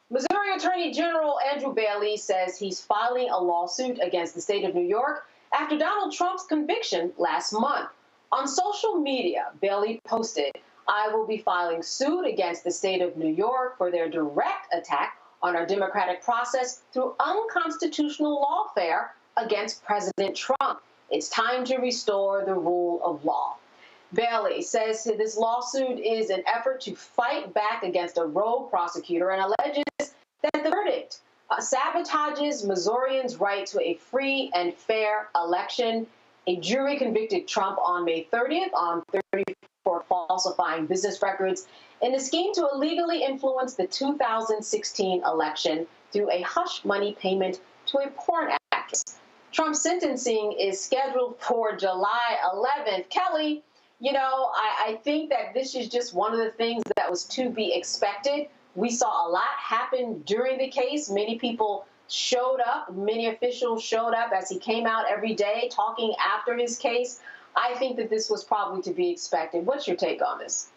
Missouri Attorney General Andrew Bailey says he's filing a lawsuit against the state of New York after Donald Trump's conviction last month. On social media, Bailey posted, "I will be filing suit against the state of New York for their direct attack on our democratic process through unconstitutional lawfare against President Trump. It's time to restore the rule of law." Bailey says this lawsuit is an effort to fight back against a rogue prosecutor and alleges that the verdict sabotages Missourians' right to a free and fair election. A jury convicted Trump on May 30th on 34 falsifying business records in a scheme to illegally influence the 2016 election through a hush money payment to a porn actress. Trump's sentencing is scheduled for July 11th. Kelly, you know, I think that this is just one of the things that was to be expected. We saw a lot happen during the case. Many people showed up, many officials showed up as he came out every day talking after his case. I think that this was probably to be expected. What's your take on this?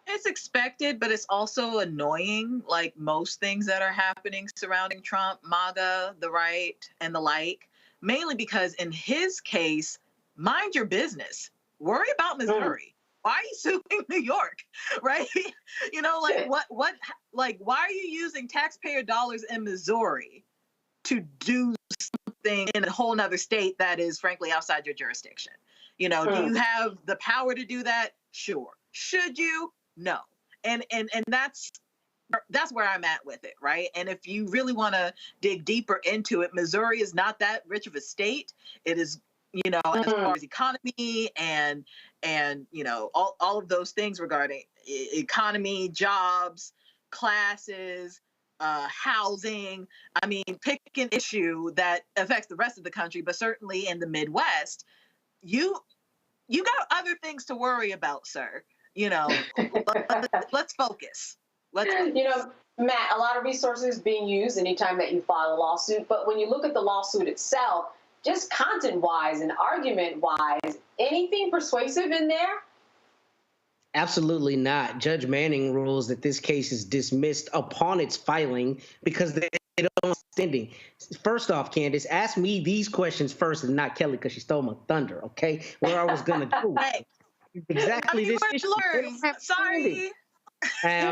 It's expected, but it's also annoying, like most things that are happening surrounding Trump, MAGA, the right, and the like, mainly because in his case, mind your business. Worry about Missouri. Why are you suing New York, right? You know, like, why are you using taxpayer dollars in Missouri to do something in a whole nother state that is, frankly, outside your jurisdiction? You know, do you have the power to do that? Sure. Should you? No. And that's where I'm at with it, right? And if you really want to dig deeper into it, Missouri is not that rich of a state. It is, you know, as far as economy and you know, all of those things regarding economy, jobs, classes, housing. I mean, pick an issue that affects the rest of the country, but certainly in the Midwest, you got other things to worry about, sir. You know, let's focus. You know, Matt, a lot of resources being used anytime that you file a lawsuit, but when you look at the lawsuit itself, just content-wise and argument-wise, anything persuasive in there? Absolutely not. Judge Manning rules that this case is dismissed upon its filing because they don't have standing. First off, Candace, ask me these questions first and not Kelly because she stole my thunder, okay? Where I was going to do it. Exactly this issue. Sorry. They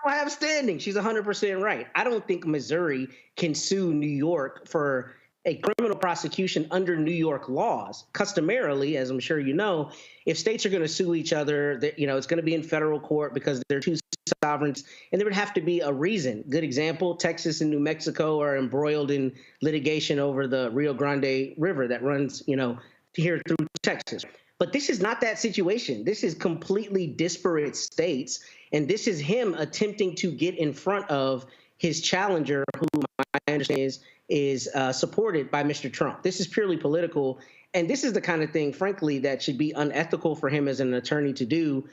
don't have standing. She's 100% right. I don't think Missouri can sue New York for a criminal prosecution under New York laws. Customarily, as I'm sure you know, if states are going to sue each other, you know, it's going to be in federal court because they're two sovereigns, and there would have to be a reason. Good example, Texas and New Mexico are embroiled in litigation over the Rio Grande River that runs, you know, here through Texas. But this is not that situation. This is completely disparate states, and this is him attempting to get in front of his challenger, who I understand is supported by Mr. Trump. This is purely political, and this is the kind of thing, frankly, that should be unethical for him as an attorney to do,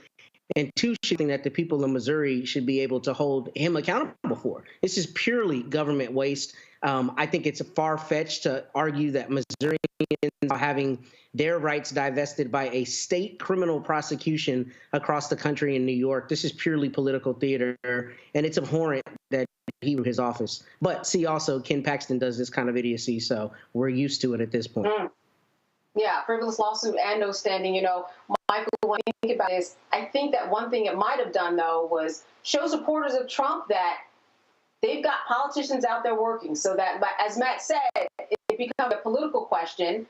and two, something that the people in Missouri should be able to hold him accountable for. This is purely government waste. I think it's far-fetched to argue that Missourians are having their rights divested by a state criminal prosecution across the country in New York. This is purely political theater, and it's abhorrent that he was his office. But see, also, Ken Paxton does this kind of idiocy, so we're used to it at this point. Yeah, frivolous lawsuit and no standing. You know, Michael, when you think about this, I think that one thing it might have done, though, was show supporters of Trump that they've got politicians out there working, so that, as Matt said, it becomes a political question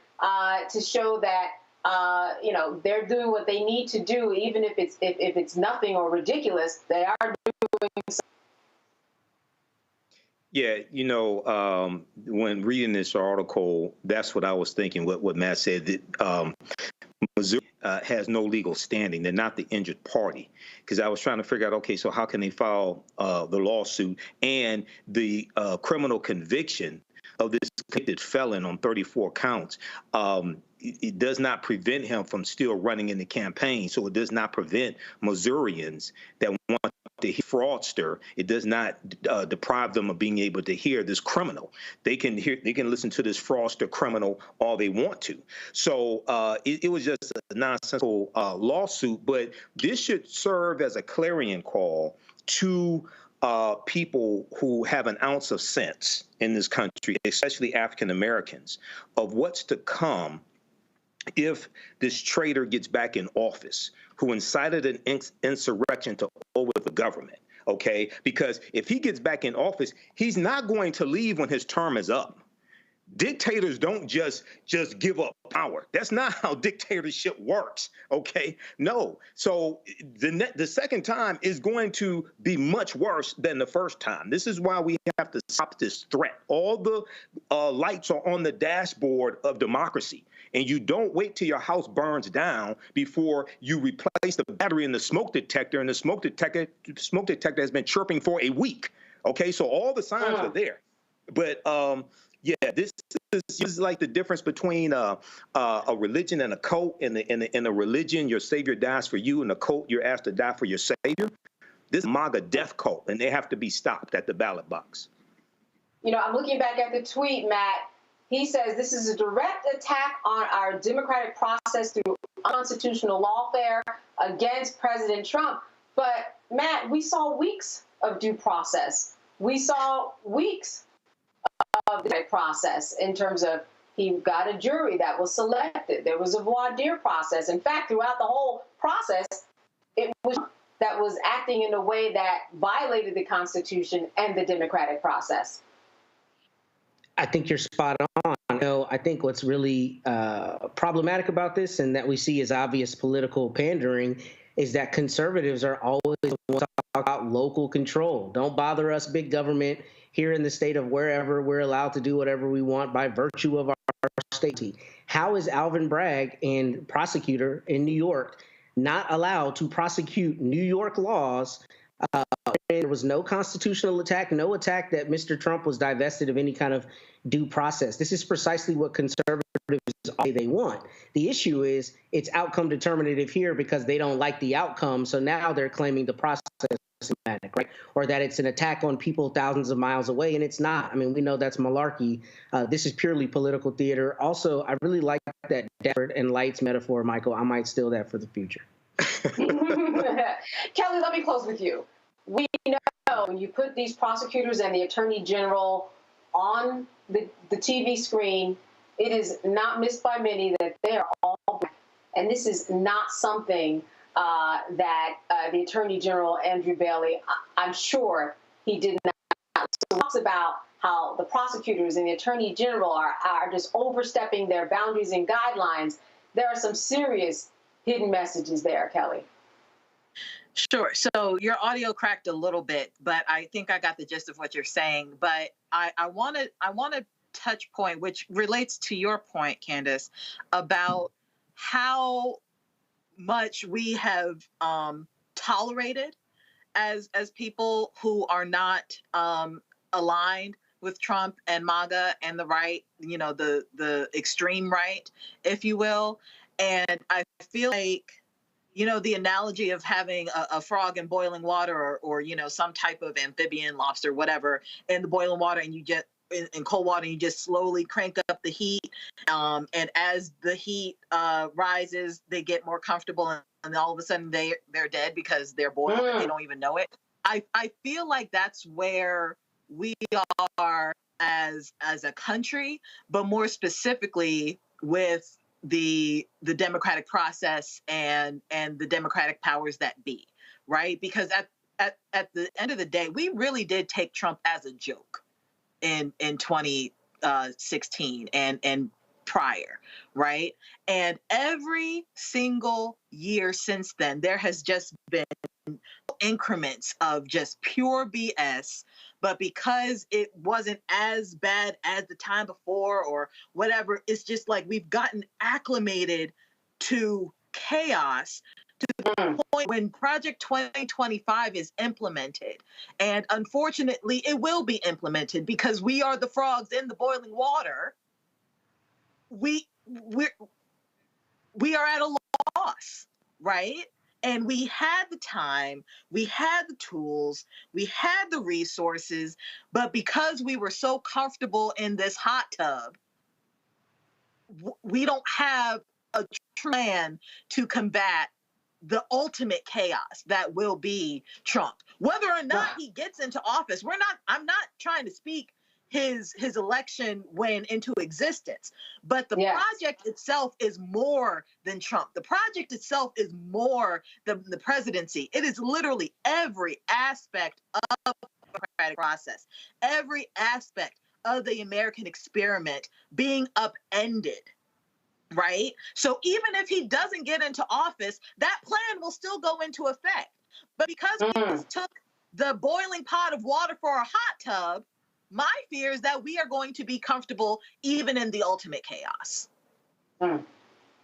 to show that you know, they're doing what they need to do, even if it's nothing or ridiculous. They are doing something. Yeah, you know, when reading this article, that's what I was thinking. What Matt said, that Missouri has no legal standing. They're not the injured party. Because I was trying to figure out, okay, so how can they file the lawsuit and the criminal conviction of this convicted felon on 34 counts? It does not prevent him from still running in the campaign. So it does not prevent Missourians that want to hear fraudster. It does not deprive them of being able to hear this criminal. They can listen to this fraudster criminal all they want to. So it was just a nonsensical lawsuit, but this should serve as a clarion call to people who have an ounce of sense in this country, especially African Americans, of what's to come if this traitor gets back in office, who incited an insurrection to over the government, okay? Because if he gets back in office, he's not going to leave when his term is up. Dictators don't just give up power. That's not how dictatorship works, okay? No. So the second time is going to be much worse than the first time. This is why we have to stop this threat. All the lights are on the dashboard of democracy. and you don't wait till your house burns down before you replace the battery in the smoke detector, and the smoke detector has been chirping for a week. Okay, so all the signs are there. But yeah, this is like the difference between a religion and a cult. In a religion, your savior dies for you. In a cult, you're asked to die for your savior. This is MAGA death cult, and they have to be stopped at the ballot box. You know, I'm looking back at the tweet, Matt. He says this is a direct attack on our democratic process through unconstitutional lawfare against President Trump. But, Matt, we saw weeks of due process. We saw weeks of the process in terms of he got a jury that was selected. There was a voir dire process. In fact, throughout the whole process, it was that was acting in a way that violated the Constitution and the democratic process. I think you're spot on. You know, I think what's really problematic about this, and that we see as obvious political pandering, is that conservatives are always the ones to talk about local control. Don't bother us, big government. Here in the state of wherever, we're allowed to do whatever we want by virtue of our state. How is Alvin Bragg, and prosecutor in New York, not allowed to prosecute New York laws? There was no constitutional attack, no attack that Mr. Trump was divested of any kind of due process. This is precisely what conservatives say they want. The issue is it's outcome determinative here because they don't like the outcome. So now they're claiming the process is systematic, right? Or that it's an attack on people thousands of miles away, and it's not. I mean, we know that's malarkey. This is purely political theater. Also, I really like that Dapper and Lights metaphor, Michael. I might steal that for the future. Kelly, let me close with you. We know when you put these prosecutors and the attorney general on the TV screen, it is not missed by many that they are all black. And this is not something that the attorney general, Andrew Bailey, I'm sure he did not. So he talks about how the prosecutors and the attorney general are just overstepping their boundaries and guidelines. There are some serious hidden messages there, Kelly. Sure. So your audio cracked a little bit, but I think I got the gist of what you're saying. But I want to touch point, which relates to your point, Candace, about how much we have tolerated as people who are not aligned with Trump and MAGA and the right, you know, the extreme right, if you will. And I feel like, you know, the analogy of having a frog in boiling water or, you know, some type of amphibian, lobster, whatever, in the boiling water, and you just in cold water, and you just slowly crank up the heat. And as the heat rises, they get more comfortable, and all of a sudden they're dead because they're boiling and they don't even know it. I feel like that's where we are as a country, but more specifically with the democratic process and the democratic powers that be, right? Because at the end of the day, we really did take Trump as a joke in 2016 and prior, right? And every single year since then, there has just been increments of just pure BS. But because it wasn't as bad as the time before or whatever, it's just like we've gotten acclimated to chaos to the point when Project 2025 is implemented. And unfortunately, it will be implemented because we are the frogs in the boiling water. We are at a loss, right? And we had the time, we had the tools, we had the resources, but because we were so comfortable in this hot tub, we don't have a plan to combat the ultimate chaos that will be Trump. Whether or not he gets into office, I'm not trying to speak his election went into existence. But the project itself is more than Trump. The project itself is more than the presidency. It is literally every aspect of the democratic process, every aspect of the American experiment being upended. Right? So even if he doesn't get into office, that plan will still go into effect. But because we just took the boiling pot of water for a hot tub, my fear is that we are going to be comfortable even in the ultimate chaos. And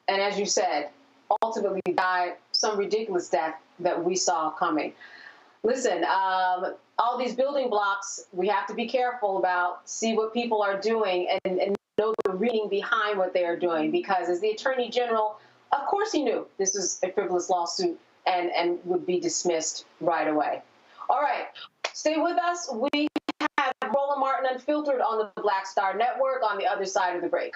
as you said, ultimately died some ridiculous death that we saw coming. Listen, all these building blocks, we have to be careful about, see what people are doing and know the reasoning behind what they are doing. Because as the Attorney General, of course he knew this was a frivolous lawsuit and would be dismissed right away. All right, stay with us. We have Roland Martin Unfiltered on the Black Star Network on the other side of the break.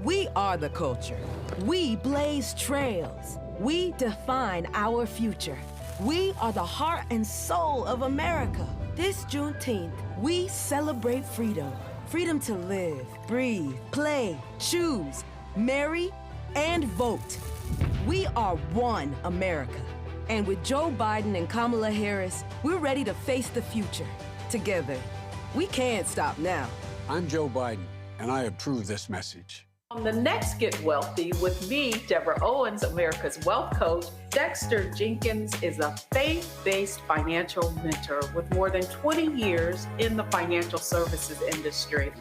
We are the culture. We blaze trails. We define our future. We are the heart and soul of America. This Juneteenth, we celebrate freedom. Freedom to live, breathe, play, choose, marry, and vote. We are one America. And with Joe Biden and Kamala Harris, we're ready to face the future together. We can't stop now. I'm Joe Biden, and I approve this message. On the next Get Wealthy with me, Deborah Owens, America's Wealth Coach, Dexter Jenkins is a faith-based financial mentor with more than 20 years in the financial services industry.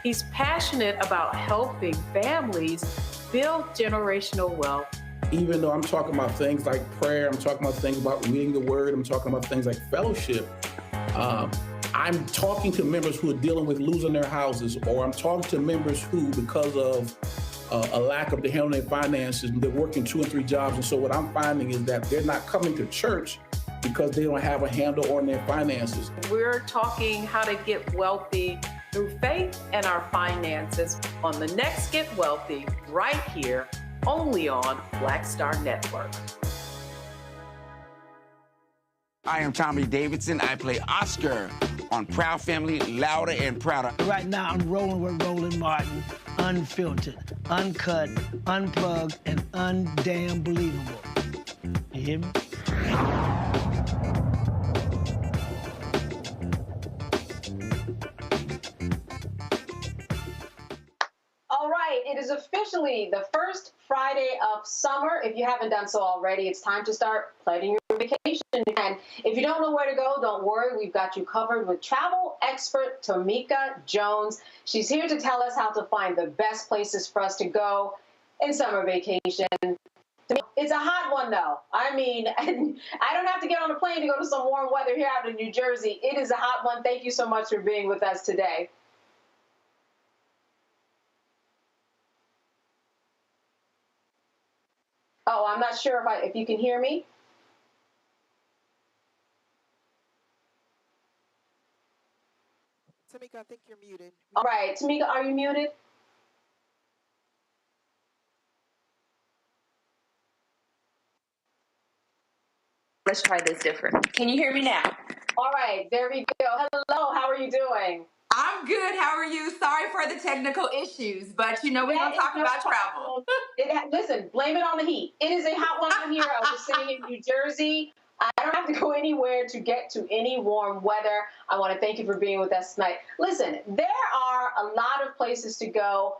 He's passionate about helping families build generational wealth. Even though I'm talking about things like prayer, I'm talking about things about reading the word, I'm talking about things like fellowship, I'm talking to members who are dealing with losing their houses, or I'm talking to members who, because of a lack of the handling their finances, they're working 2 and 3 jobs. And so what I'm finding is that they're not coming to church because they don't have a handle on their finances. We're talking how to get wealthy through faith and our finances on the next Get Wealthy, right here, only on Black Star Network. I am Tommy Davidson. I play Oscar on Proud Family, Louder and Prouder. Right now, I'm rolling with Roland Martin, unfiltered, uncut, unplugged, and undamn believable. You hear me? All right, it is officially the first Friday of summer. If you haven't done so already, it's time to start planning your vacation. And if you don't know where to go, don't worry. We've got you covered with travel expert Tamika Jones. She's here to tell us how to find the best places for us to go in summer vacation. It's a hot one, though. I mean, I don't have to get on a plane to go to some warm weather here out in New Jersey. It is a hot one. Thank you so much for being with us today. Oh, I'm not sure if you can hear me. Tamika, I think you're muted. All right, Tamika, are you muted? Let's try this different. Can you hear me now? All right, there we go. Hello, how are you doing? I'm good. How are you? Sorry for the technical issues, but you know we're going to talk about travel. Listen, blame it on the heat. It is a hot one out here. I was just sitting in New Jersey. I don't have to go anywhere to get to any warm weather. I want to thank you for being with us tonight. Listen, there are a lot of places to go.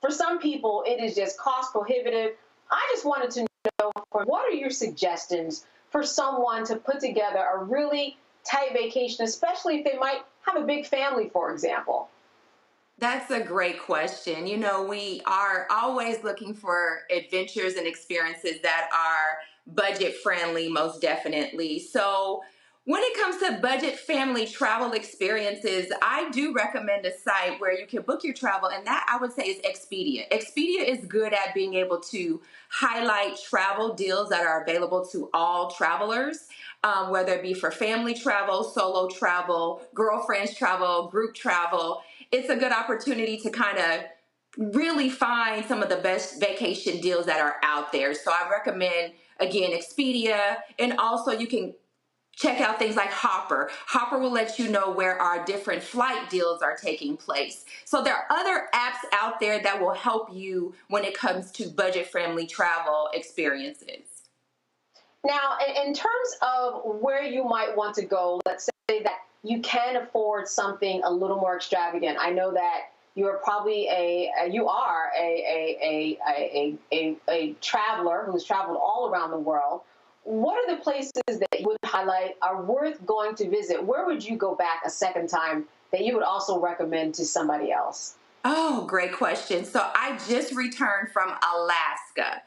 For some people, it is just cost prohibitive. I just wanted to know, what are your suggestions for someone to put together a really tight vacation, especially if they might have a big family, for example? That's a great question. You know, we are always looking for adventures and experiences that are budget friendly, most definitely. So when it comes to budget family travel experiences, I do recommend a site where you can book your travel, and that I would say is Expedia. Expedia is good at being able to highlight travel deals that are available to all travelers, whether it be for family travel, solo travel, girlfriends travel, group travel. It's a good opportunity to kind of really find some of the best vacation deals that are out there. So I recommend, again, Expedia, and also you can check out things like Hopper. Hopper will let you know where our different flight deals are taking place. So there are other apps out there that will help you when it comes to budget-friendly travel experiences. Now, in terms of where you might want to go, let's say that you can afford something a little more extravagant. I know that you're probably a traveler who's traveled all around the world. what are the places that you would highlight are worth going to visit? Where would you go back a second time that you would also recommend to somebody else? Oh, great question. So I just returned from Alaska.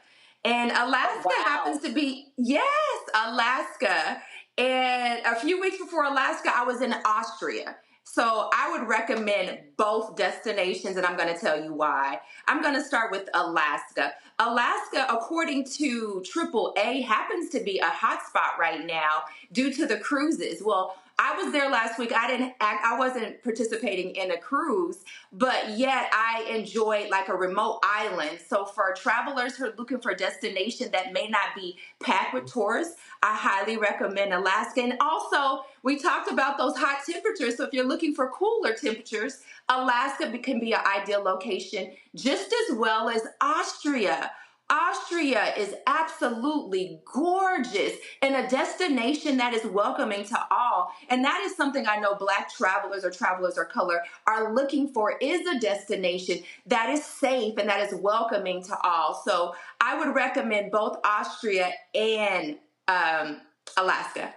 And Alaska happens to be, yes, Alaska. And a few weeks before Alaska, I was in Austria. So I would recommend both destinations, and I'm going to tell you why. I'm going to start with Alaska. Alaska, according to AAA, happens to be a hotspot right now due to the cruises. Well, I was there last week. I wasn't participating in a cruise, but yet I enjoyed like a remote island. So for travelers who are looking for a destination that may not be packed with tourists, I highly recommend Alaska. And also, we talked about those hot temperatures. So if you're looking for cooler temperatures, Alaska can be an ideal location, just as well as Austria. Austria is absolutely gorgeous and a destination that is welcoming to all. And that is something I know Black travelers or travelers of color are looking for, is a destination that is safe and that is welcoming to all. So I would recommend both Austria and Alaska.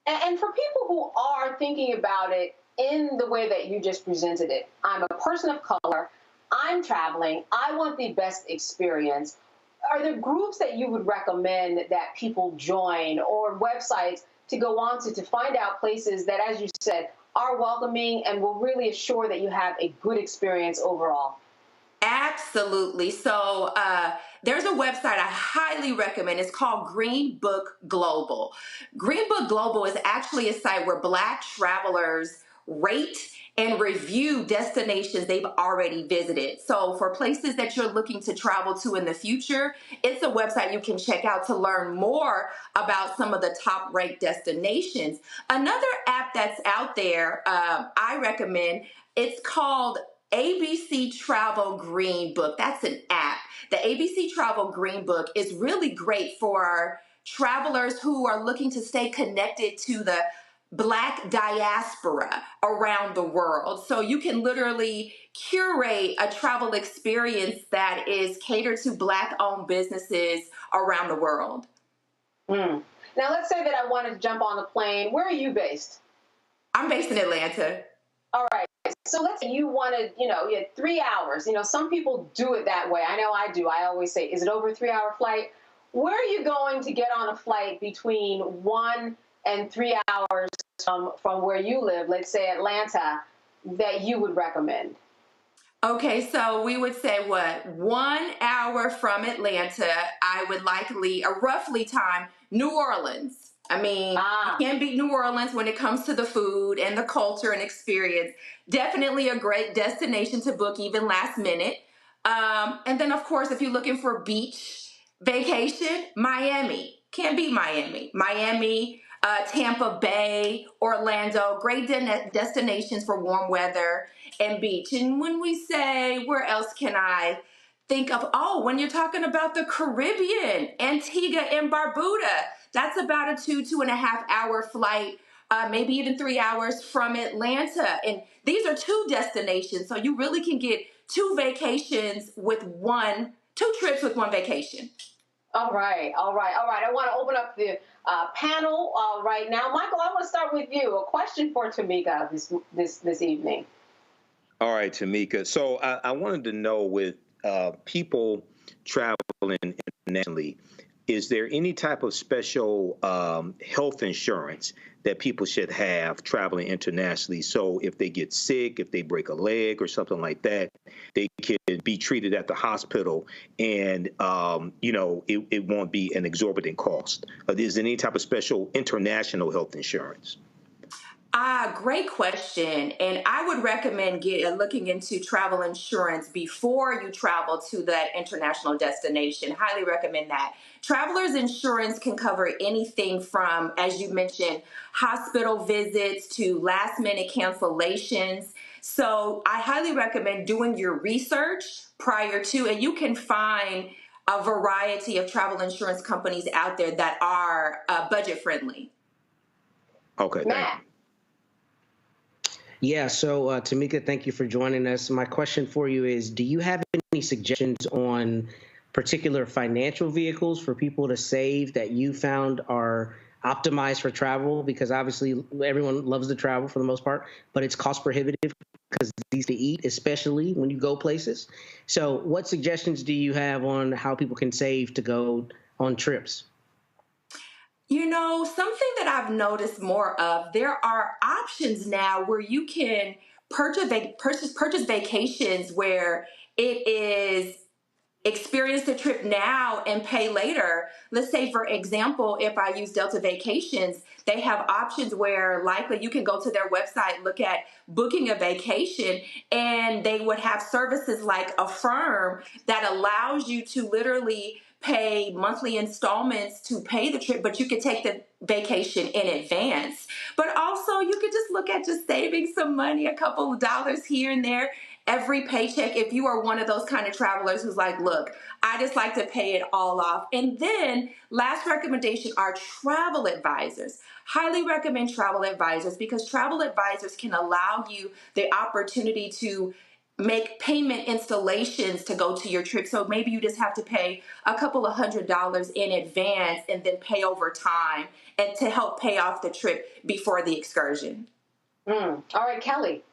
And for people who are thinking about it in the way that you just presented it, I'm a person of color, I'm traveling, I want the best experience. Are there groups that you would recommend that people join or websites to go on to find out places that, as you said, are welcoming and will really assure that you have a good experience overall? Absolutely. So there's a website I highly recommend. It's called Green Book Global. Green Book Global is actually a site where Black travelers rate and review destinations they've already visited. So for places that you're looking to travel to in the future, it's a website you can check out to learn more about some of the top ranked destinations. Another app that's out there I recommend, it's called ABC Travel Green Book. That's an app. The ABC Travel Green Book is really great for travelers who are looking to stay connected to the Black diaspora around the world. So you can literally curate a travel experience that is catered to Black-owned businesses around the world. Now, let's say that I wanted to jump on the plane. Where are you based? I'm based in Atlanta. All right. So let's say you wanted, you had 3 hours. Some people do it that way. I know I do. I always say, is it over a 3-hour flight? Where are you going to get on a flight between 1 and 3 hours from where you live, let's say Atlanta, that you would recommend? Okay, so we would say 1 hour from Atlanta, I would likely, roughly time, New Orleans. I mean, you can't beat New Orleans when it comes to the food and the culture and experience. Definitely a great destination to book even last minute. And then, of course, if you're looking for beach vacation, Miami. Can't beat Miami. Miami, Tampa Bay, Orlando, great destinations for warm weather and beach. And when we say, where else can I think of? Oh, when you're talking about the Caribbean, Antigua and Barbuda, that's about a 2.5 hour flight, maybe even 3 hours from Atlanta. And these are 2 destinations. So you really can get 2 vacations with 2 trips with 1 vacation. All right. I want to open up the panel right now. Michael, I want to start with you. A question for Tamika this evening. All right, Tamika. So I wanted to know, with people traveling internationally, is there any type of special health insurance that people should have traveling internationally? So if they get sick, if they break a leg or something like that, they can be treated at the hospital and, it won't be an exorbitant cost. Is there any type of special international health insurance? Great question. And I would recommend looking into travel insurance before you travel to that international destination. Highly recommend that. Traveler's insurance can cover anything from, as you mentioned, hospital visits to last minute cancellations. So I highly recommend doing your research prior to, and you can find a variety of travel insurance companies out there that are budget friendly. Okay, thank you. Yeah, so Tamika, thank you for joining us. My question for you is, do you have any suggestions on particular financial vehicles for people to save that you found are optimized for travel? Because obviously everyone loves to travel for the most part, but it's cost prohibitive because it's easy to eat, especially when you go places. So what suggestions do you have on how people can save to go on trips? You know, something that I've noticed more of, there are options now where you can purchase vacations where it is experience the trip now and pay later. Let's say, for example, if I use Delta Vacations, they have options where likely you can go to their website, look at booking a vacation, and they would have services like Affirm that allows you to literally pay monthly installments to pay the trip, but you could take the vacation in advance. But also you could just look at just saving some money, a couple of dollars here and there every paycheck, if you are one of those kind of travelers who's like, look, I just like to pay it all off. And then last recommendation are travel advisors. Highly recommend travel advisors because travel advisors can allow you the opportunity to make payment installations to go to your trip. So maybe you just have to pay a couple of $100s in advance and then pay over time and to help pay off the trip before the excursion. All right, Kelly.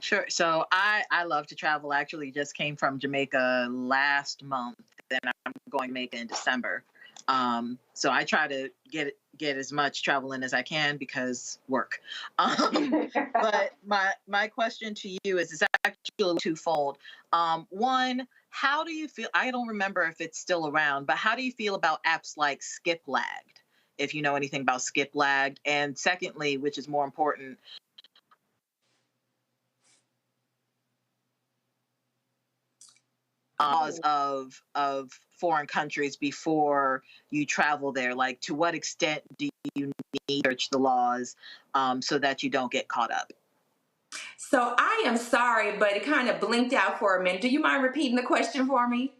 Sure. So I love to travel. I actually just came from Jamaica last month, and I'm going to Jamaica in December. So I try to get as much travel in as I can because work. But my question to you is actually twofold. One, how do you feel? I don't remember if it's still around, but how do you feel about apps like Skiplagged? If you know anything about Skiplagged, and secondly, which is more important, laws of foreign countries before you travel there? Like, to what extent do you need to search the laws so that you don't get caught up? So I am sorry, but it kind of blinked out for a minute. Do you mind repeating the question for me?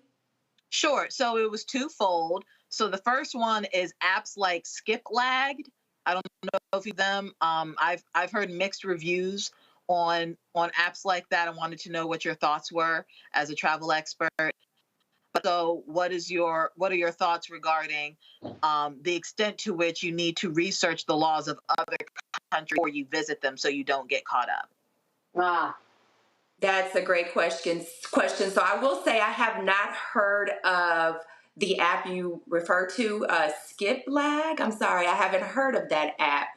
Sure. So it was twofold. So the first one is apps like Skiplagged. I don't know if you them. I've heard mixed reviews on apps like that. I wanted to know what your thoughts were as a travel expert. So what are your thoughts regarding the extent to which you need to research the laws of other countries before you visit them so you don't get caught up? That's a great question. So I will say I have not heard of the app you refer to, Skiplagged. I'm sorry, I haven't heard of that app.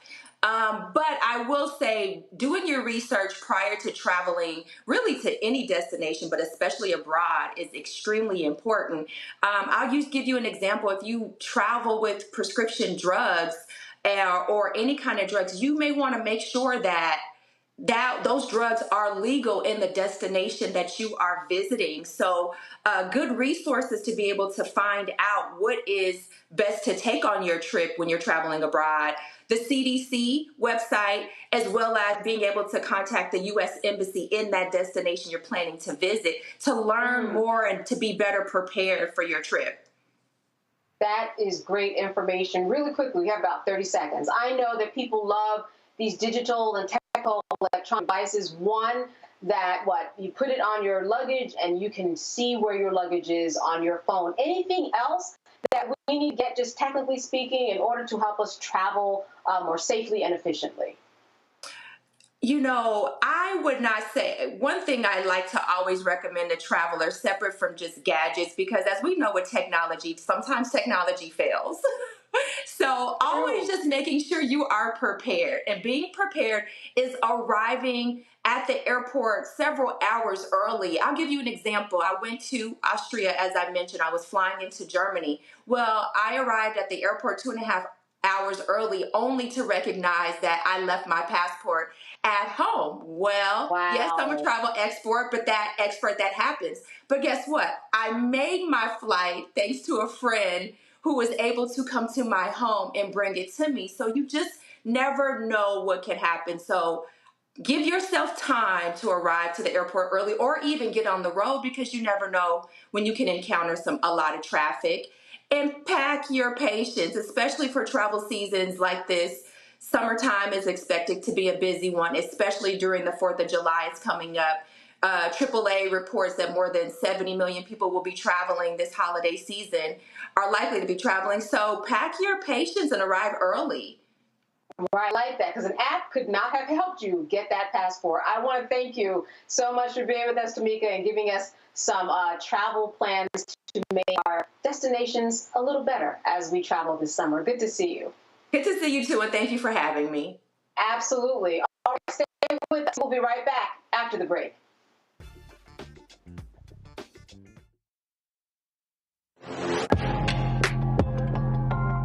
But I will say doing your research prior to traveling really to any destination, but especially abroad, is extremely important. I'll give you an example. If you travel with prescription drugs or any kind of drugs, you may want to make sure that those drugs are legal in the destination that you are visiting. So good resources to be able to find out what is best to take on your trip when you're traveling abroad. The CDC website, as well as being able to contact the U.S. Embassy in that destination you're planning to visit to learn more and to be better prepared for your trip. That is great information. Really quickly, we have about 30 seconds. I know that people love these digital and technical electronic devices. One, that you put it on your luggage and you can see where your luggage is on your phone. Anything else that we need to get, just technically speaking, in order to help us travel more safely and efficiently? You know, I would not say, one thing I like to always recommend to travelers, separate from just gadgets, because as we know with technology, sometimes technology fails. So always just making sure you are prepared, and being prepared is arriving at the airport several hours early. I'll give you an example. I went to Austria, as I mentioned. I was flying into Germany. Well, I arrived at the airport 2.5 hours early only to recognize that I left my passport at home. Well, yes, I'm a travel expert, but that happens. But guess what? I made my flight thanks to a friend who was able to come to my home and bring it to me. So you just never know what can happen. So give yourself time to arrive to the airport early, or even get on the road, because you never know when you can encounter a lot of traffic. And pack your patience, especially for travel seasons like this. Summertime is expected to be a busy one, especially during the 4th of July is coming up. AAA reports that more than 70 million people will be traveling this holiday season, are likely to be traveling. So pack your patience and arrive early. Right, I like that, because an app could not have helped you get that passport. I want to thank you so much for being with us, Tamika, and giving us some travel plans to make our destinations a little better as we travel this summer. Good to see you. Good to see you too, and thank you for having me. Absolutely. All right, stay with us. We'll be right back after the break.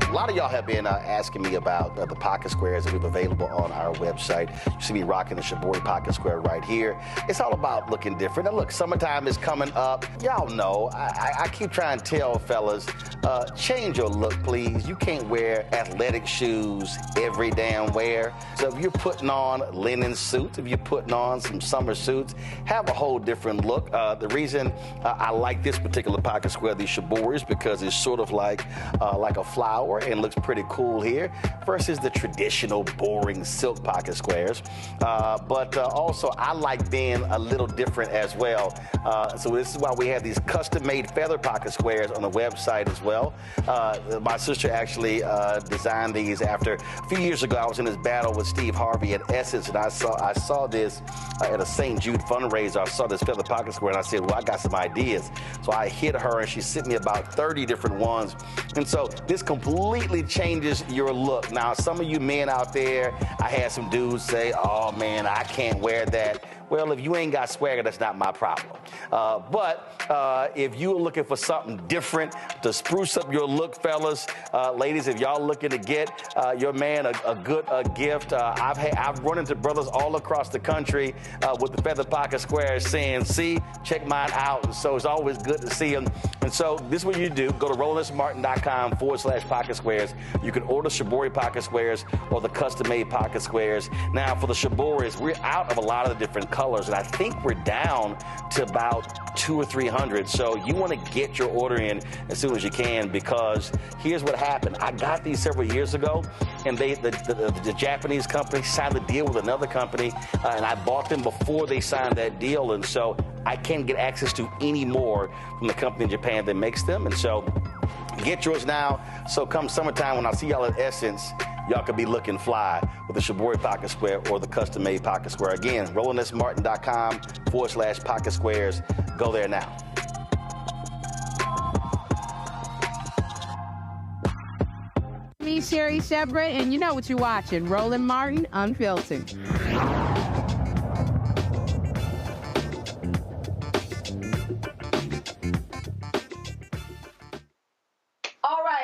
A lot of y'all have been asking me about the pocket squares that we have available on our website. You see me rocking the Shibori pocket square right here. It's all about looking different. Now look, summertime is coming up. Y'all know, I keep trying to tell fellas, change your look, please. You can't wear athletic shoes every damn wear. So if you're putting on linen suits, if you're putting on some summer suits, have a whole different look. The reason I like this particular pocket square, the Shibori, is because it's sort of like a flower and looks pretty cool here versus the traditional boring silk pocket squares. But also I like being a little different as well. So this is why we have these custom-made feather pocket squares on the website as well. My sister actually designed these after a few years ago. I was in this battle with Steve Harvey at Essence, and I saw this at a St. Jude fundraiser. I saw this feather pocket square, and I said, well, I got some ideas. So I hit her, and she sent me about 30 different ones. And so this completely changes your look. Now, some of you men out there, I had some dudes say, oh, man, I can't wear that. Well, if you ain't got swagger, that's not my problem. But if you're looking for something different to spruce up your look, fellas, ladies, if y'all looking to get your man a good gift, I've run into brothers all across the country with the feather pocket squares saying, see, check mine out. And so it's always good to see them. And so this is what you do. Go to RolandSMartin.com/pocket squares. You can order Shibori pocket squares or the custom-made pocket squares. Now, for the Shiboris, we're out of a lot of the different colors, and I think we're down to about 200 or 300. So you want to get your order in as soon as you can, because here's what happened. I got these several years ago, and the Japanese company signed a deal with another company, and I bought them before they signed that deal, and so I can't get access to any more from the company in Japan that makes them. And so get yours now. So come summertime, when I see y'all at Essence, y'all could be looking fly with the Shibori pocket square or the custom-made pocket square. Again, RolandSMartin.com/pocket squares. Go there now. Me, Sherry Shepard, and you know what you're watching, Roland Martin Unfiltered.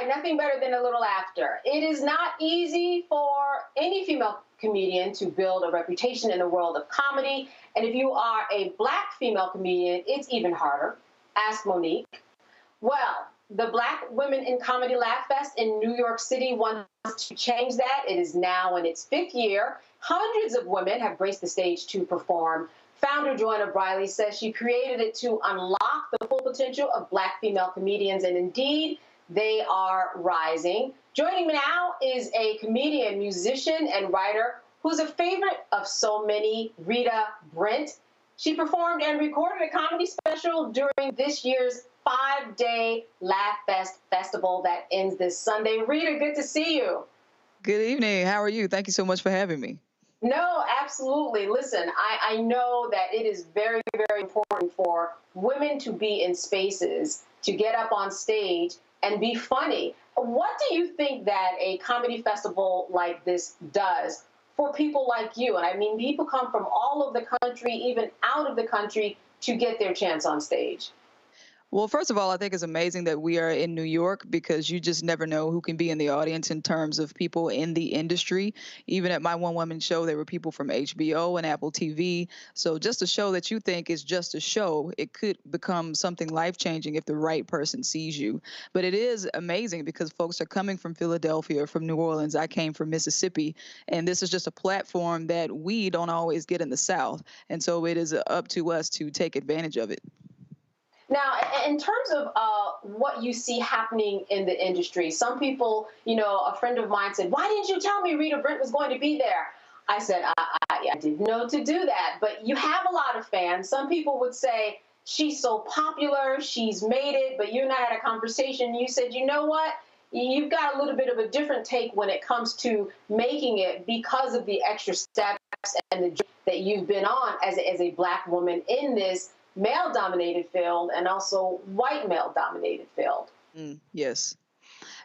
Nothing better than a little laughter. It is not easy for any female comedian to build a reputation in the world of comedy. And if you are a Black female comedian, it's even harder. Ask Monique. Well, the Black Women in Comedy Laugh Fest in New York City wants to change that. It is now in its 5th year. Hundreds of women have graced the stage to perform. Founder Joanna Briley says she created it to unlock the full potential of Black female comedians, and indeed, they are rising. Joining me now is a comedian, musician, and writer who's a favorite of so many, Rita Brent. She performed and recorded a comedy special during this year's 5-day Laugh Fest festival that ends this Sunday. Rita, good to see you. Good evening. How are you? Thank you so much for having me. No, absolutely. Listen, I know that it is very, very important for women to be in spaces, to get up on stage, and be funny. What do you think that a comedy festival like this does for people like you? And I mean, people come from all over the country, even out of the country, to get their chance on stage. Well, first of all, I think it's amazing that we are in New York, because you just never know who can be in the audience in terms of people in the industry. Even at my one-woman show, there were people from HBO and Apple TV. So just a show that you think is just a show, it could become something life-changing if the right person sees you. But it is amazing because folks are coming from Philadelphia, from New Orleans. I came from Mississippi, and this is just a platform that we don't always get in the South. And so it is up to us to take advantage of it. Now, in terms of what you see happening in the industry, some people, you know, a friend of mine said, why didn't you tell me Rita Brent was going to be there? I said, I didn't know to do that. But you have a lot of fans. Some people would say, she's so popular, she's made it, but you and I had a conversation. You said, you know what? You've got a little bit of a different take when it comes to making it because of the extra steps and the journey that you've been on as a Black woman in this male-dominated field and also white male-dominated field. Yes.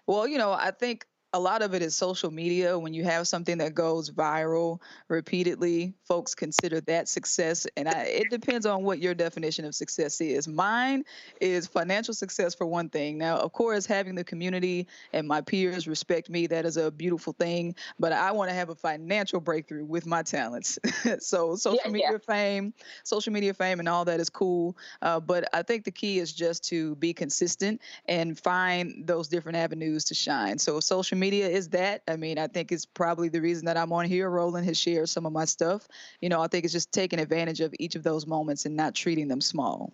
Well, I think a lot of it is social media. When you have something that goes viral repeatedly, folks consider that success. And it depends on what your definition of success is. Mine is financial success for one thing. Now, of course, having the community and my peers respect me, that is a beautiful thing. But I want to have a financial breakthrough with my talents. So social media fame and all that is cool. But I think the key is just to be consistent and find those different avenues to shine. So social media is that. I mean, I think it's probably the reason that I'm on here. Roland has shared some of my stuff. I think it's just taking advantage of each of those moments and not treating them small.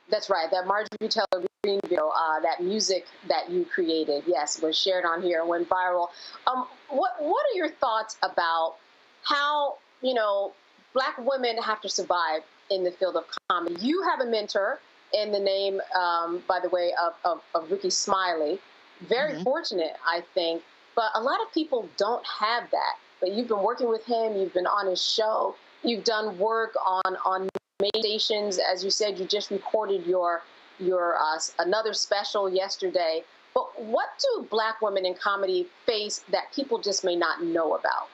That's right. That Marjorie Taylor Greene video, that music that you created, yes, was shared on here and went viral. What are your thoughts about how, Black women have to survive in the field of comedy? You have a mentor in the name, by the way, of Ricky Smiley. Very fortunate, I think. But a lot of people don't have that. But you've been working with him. You've been on his show. You've done work on main stations. As you said, you just recorded your another special yesterday. But what do Black women in comedy face that people just may not know about?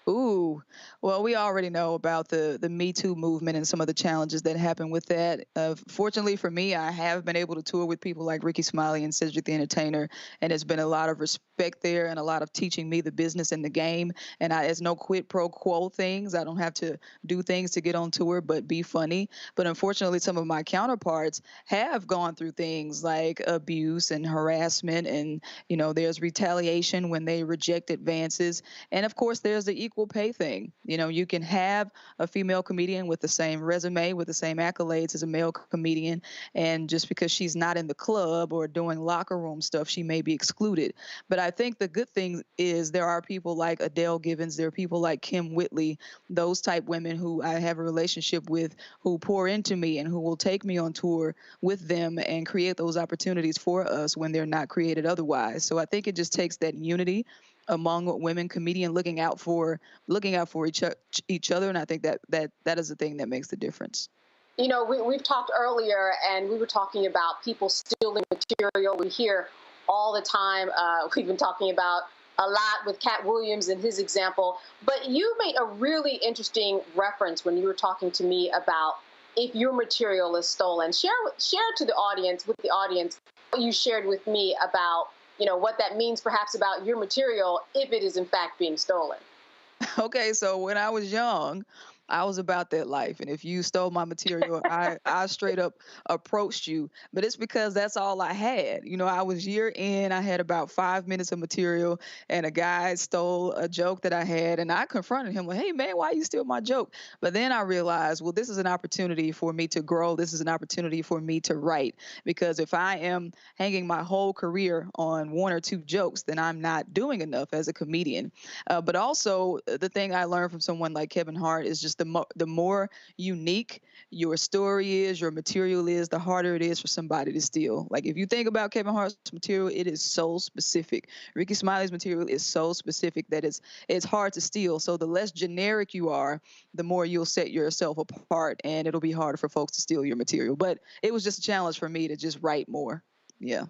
Ooh, well, we already know about the Me Too movement and some of the challenges that happen with that. Fortunately for me, I have been able to tour with people like Ricky Smiley and Cedric the Entertainer, and it's been a lot of respect there and a lot of teaching me the business and the game. And it's no quid pro quo things. I don't have to do things to get on tour, but be funny. But unfortunately, some of my counterparts have gone through things like abuse and harassment, and there's retaliation when they reject advances, and of course, there's the equal pay thing. You can have a female comedian with the same resume, with the same accolades as a male comedian, and just because she's not in the club or doing locker room stuff, she may be excluded. But I think the good thing is there are people like Adele Givens, there are people like Kim Whitley, those type women who I have a relationship with, who pour into me and who will take me on tour with them and create those opportunities for us when they're not created otherwise. So I think it just takes that unity among women comedian looking out for each other, and I think that is the thing that makes the difference. We've talked earlier, and we were talking about people stealing material. We hear all the time. We've been talking about a lot with Cat Williams and his example. But you made a really interesting reference when you were talking to me about if your material is stolen. Share to the audience, what you shared with me about what that means perhaps about your material if it is in fact being stolen. Okay, so when I was young, I was about that life. And if you stole my material, I straight up approached you. But it's because that's all I had. I was year in, I had about 5 minutes of material, and a guy stole a joke that I had. And I confronted him like, hey, man, why you steal my joke? But then I realized, well, this is an opportunity for me to grow. This is an opportunity for me to write. Because if I am hanging my whole career on one or two jokes, then I'm not doing enough as a comedian. But also, the thing I learned from someone like Kevin Hart is just the more unique your story is, your material is, the harder it is for somebody to steal. Like if you think about Kevin Hart's material, it is so specific. Ricky Smiley's material is so specific that it's hard to steal. So the less generic you are, the more you'll set yourself apart, and it'll be harder for folks to steal your material. But it was just a challenge for me to just write more. Yeah.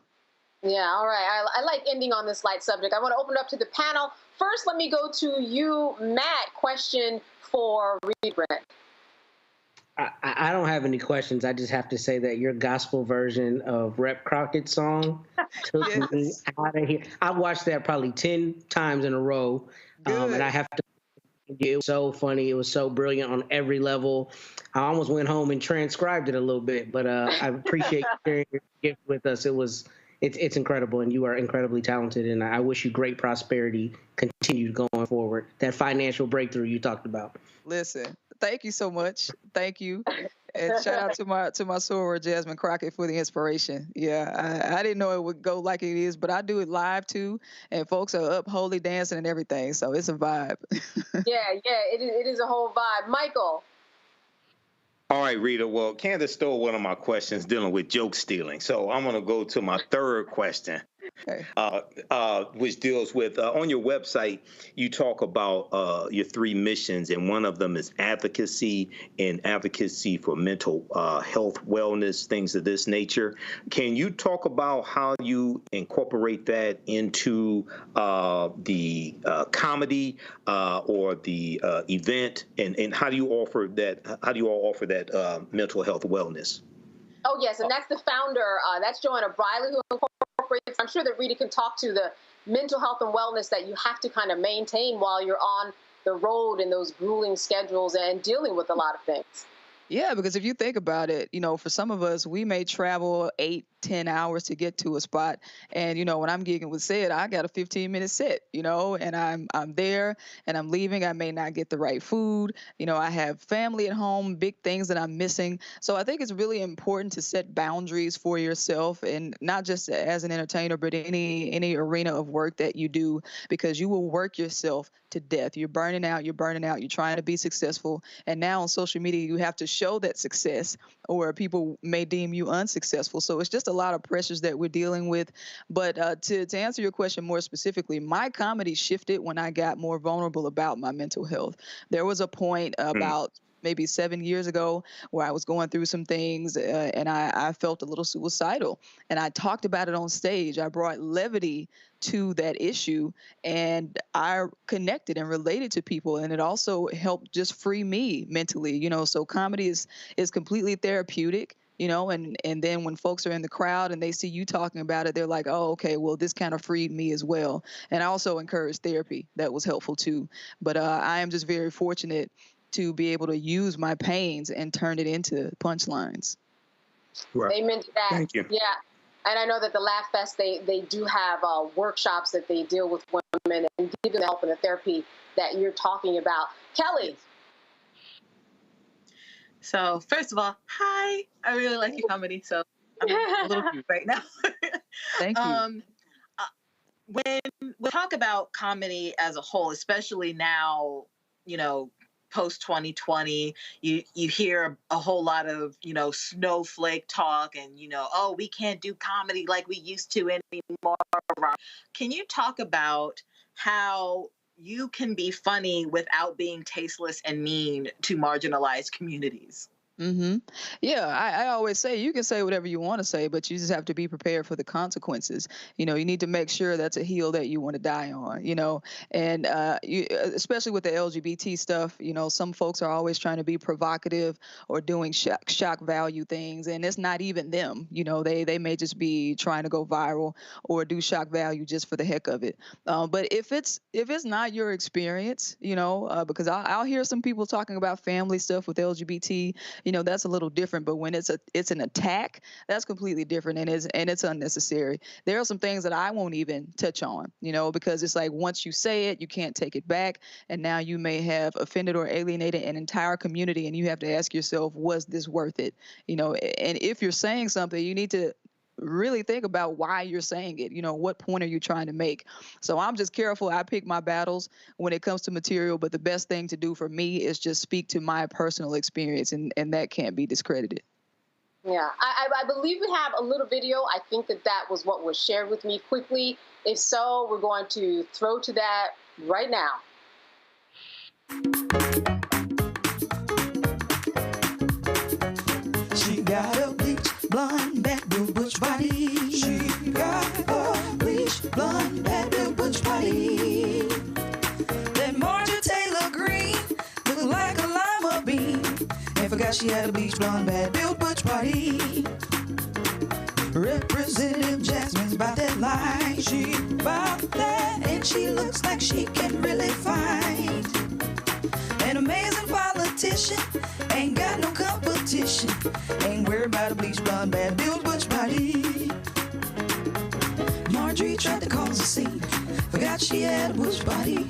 Yeah, all right. I like ending on this light subject. I want to open it up to the panel. First, let me go to you, Matt. Question for Reed Brent. I don't have any questions. I just have to say that your gospel version of Rep Crockett's song took me out of here. I watched that probably 10 times in a row, and I have to. It was so funny. It was so brilliant on every level. I almost went home and transcribed it a little bit, but I appreciate you sharing your gift with us. It's incredible, and you are incredibly talented, and I wish you great prosperity continued going forward. That financial breakthrough you talked about. Listen, thank you so much. Thank you. And shout out to my soror, Jasmine Crockett, for the inspiration. Yeah, I didn't know it would go like it is, but I do it live too, and folks are up holy dancing and everything, so it's a vibe. It is a whole vibe. Michael. All right, Rita. Well, Candace stole one of my questions dealing with joke stealing. So I'm going to go to my third question, which deals with on your website, you talk about your 3 missions, and one of them is advocacy for mental health, wellness, things of this nature. Can you talk about how you incorporate that into the comedy or the event, and how do you offer that? How do you all offer that mental health wellness? Oh, yes, and that's the founder. That's Joanna Briley, who incorporates. I'm sure that Rita can talk to the mental health and wellness that you have to kind of maintain while you're on the road in those grueling schedules and dealing with a lot of things. Yeah, because if you think about it, for some of us, we may travel 8-10 hours to get to a spot. And, when I'm gigging with Sid, I got a 15-minute set, and I'm there and I'm leaving. I may not get the right food. I have family at home, big things that I'm missing. So I think it's really important to set boundaries for yourself, and not just as an entertainer, but any arena of work that you do, because you will work yourself to death. You're burning out, you're trying to be successful. And now on social media, you have to show that success, or people may deem you unsuccessful. So it's just a lot of pressures that we're dealing with. But to answer your question more specifically, my comedy shifted when I got more vulnerable about my mental health. There was a point about maybe 7 years ago where I was going through some things and I felt a little suicidal. And I talked about it on stage. I brought levity to that issue, and I connected and related to people, and it also helped just free me mentally. So comedy is completely therapeutic. And then when folks are in the crowd and they see you talking about it, they're like, oh, okay, well, this kind of freed me as well. And I also encourage therapy. That was helpful too. But I am just very fortunate to be able to use my pains and turn it into punchlines. Right. Amen to that. Thank you. Yeah. And I know that the Laff Fest, they do have workshops that they deal with women and give them the help and the therapy that you're talking about. Kelly. So first of all, hi. I really like your comedy, so I'm a little cute right now. Thank you. When we talk about comedy as a whole, especially now, post 2020, you hear a whole lot of, snowflake talk and, oh, we can't do comedy like we used to anymore. Can you talk about how you can be funny without being tasteless and mean to marginalized communities? Mm-hmm. Yeah, I always say you can say whatever you want to say, but you just have to be prepared for the consequences. You need to make sure that's a hill that you want to die on, and especially with the LGBT stuff, some folks are always trying to be provocative or doing shock value things, and it's not even them. They may just be trying to go viral or do shock value just for the heck of it. But if it's not your experience, because I'll hear some people talking about family stuff with LGBT. That's a little different, but when it's an attack, that's completely different, and it's unnecessary. There are some things that I won't even touch on, because it's like once you say it, you can't take it back, and now you may have offended or alienated an entire community, and you have to ask yourself, was this worth it? And if you're saying something, you need to really think about why you're saying it. What point are you trying to make? So I'm just careful. I pick my battles when it comes to material, but the best thing to do for me is just speak to my personal experience, and that can't be discredited. Yeah, I believe we have a little video. I think that was what was shared with me quickly. If so, we're going to throw to that right now. She got a bleach blonde, bad blue butch body. She got a bleach blonde, bad blue butch body. That Marjorie Taylor Greene looked like a lima bean, and forgot she had a bleach blonde, bad blue butch body. Representative Jasmine's about that line. She about that, and she looks like she can really fight. An amazing politician, ain't got no competition. Ain't worried about a bleach blonde, bad built butch body. Marjorie tried to cause a scene, forgot she had a butch body.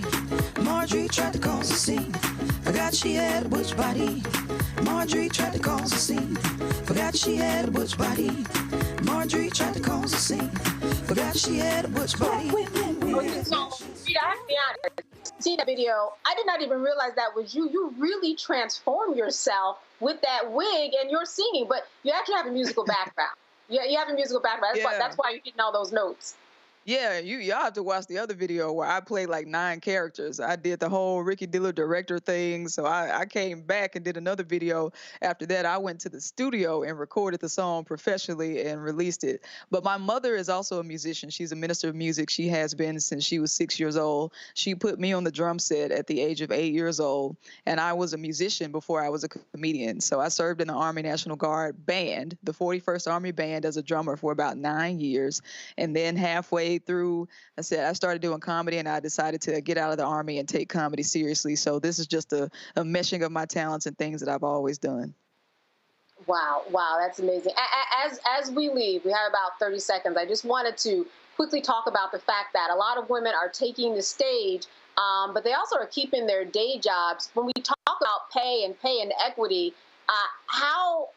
Marjorie tried to cause a scene, forgot she had a butch body. Marjorie tried to cause a scene. Forgot she had a butch body. Marjorie tried to cause a scene. Forgot she had a butch body. Okay, so, Rita, I have to be honest. See that video, I did not even realize that was you. You really transform yourself with that wig and your singing, but you actually have a musical background. Yeah, you have a musical background. That's why you're getting all those notes. Yeah, y'all have to watch the other video where I played like 9 characters. I did the whole Ricky Diller director thing. So I came back and did another video. After that, I went to the studio and recorded the song professionally and released it. But my mother is also a musician. She's a minister of music. She has been since she was 6 years old. She put me on the drum set at the age of 8 years old. And I was a musician before I was a comedian. So I served in the Army National Guard band, the 41st Army Band, as a drummer for about 9 years. And then halfway through, I started doing comedy, and I decided to get out of the Army and take comedy seriously. So this is just a meshing of my talents and things that I've always done. Wow, that's amazing. As we leave, we have about 30 seconds. I just wanted to quickly talk about the fact that a lot of women are taking the stage, but they also are keeping their day jobs. When we talk about pay and equity, how